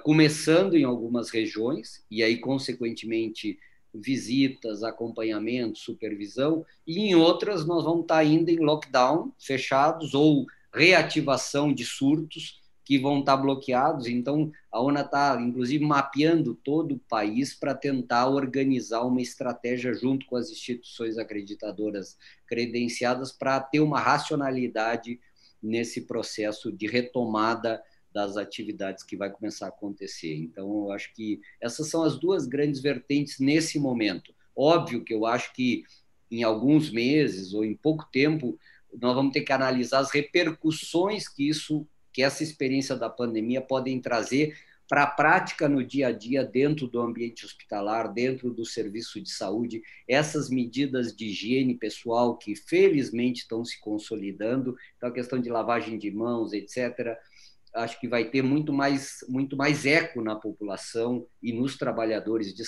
começando em algumas regiões, e aí, consequentemente, visitas, acompanhamento, supervisão, e em outras nós vamos estar ainda em lockdown, fechados, ou reativação de surtos que vão estar bloqueados. Então, a ONA está, inclusive, mapeando todo o país para tentar organizar uma estratégia junto com as instituições acreditadoras credenciadas para ter uma racionalidade nesse processo de retomada das atividades que vai começar a acontecer. Então, eu acho que essas são as duas grandes vertentes nesse momento. Óbvio que eu acho que em alguns meses ou em pouco tempo nós vamos ter que analisar as repercussões que essa experiência da pandemia podem trazer para a prática no dia a dia dentro do ambiente hospitalar, dentro do serviço de saúde, essas medidas de higiene pessoal que felizmente estão se consolidando, então a questão de lavagem de mãos, etc., acho que vai ter muito mais eco na população e nos trabalhadores de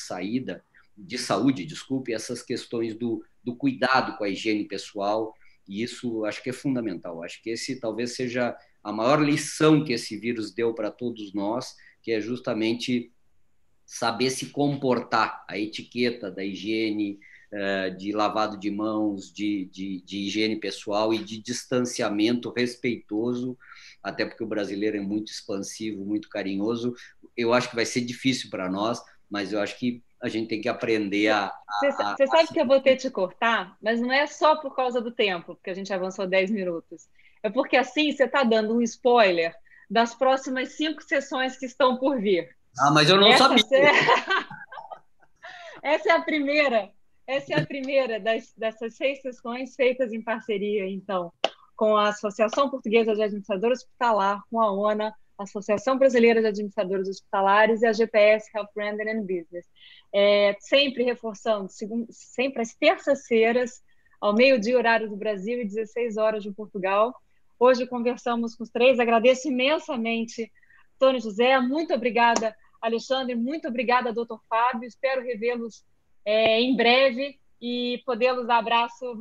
saúde, desculpe, essas questões do cuidado com a higiene pessoal, e isso acho que é fundamental. Acho que esse talvez seja a maior lição que esse vírus deu para todos nós, que é justamente saber se comportar, a etiqueta da higiene, de lavado de mãos, de higiene pessoal e de distanciamento respeitoso, até porque o brasileiro é muito expansivo, muito carinhoso. Eu acho que vai ser difícil para nós, mas eu acho que a gente tem que aprender Você sabe que eu vou ter que te cortar, mas não é só por causa do tempo, porque a gente avançou 10 minutos. É porque assim você está dando um spoiler das próximas 5 sessões que estão por vir. Mas eu não sabia. Essa é a primeira dessas 6 sessões feitas em parceria, então, com a Associação Portuguesa de Administradores Hospitalar, com a ONA, Associação Brasileira de Administradores Hospitalares e a GPS Health Branding and Business. Sempre reforçando, sempre às terças-feiras, ao meio-dia, horário do Brasil, e 16 horas de Portugal. Hoje conversamos com os 3, agradeço imensamente, Tony José, muito obrigada, Alexandre, muito obrigada, doutor Fábio, espero revê-los em breve e poder-los dar abraço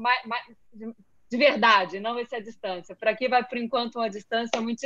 de verdade, não esse à distância. Por aqui vai, por enquanto, uma distância muito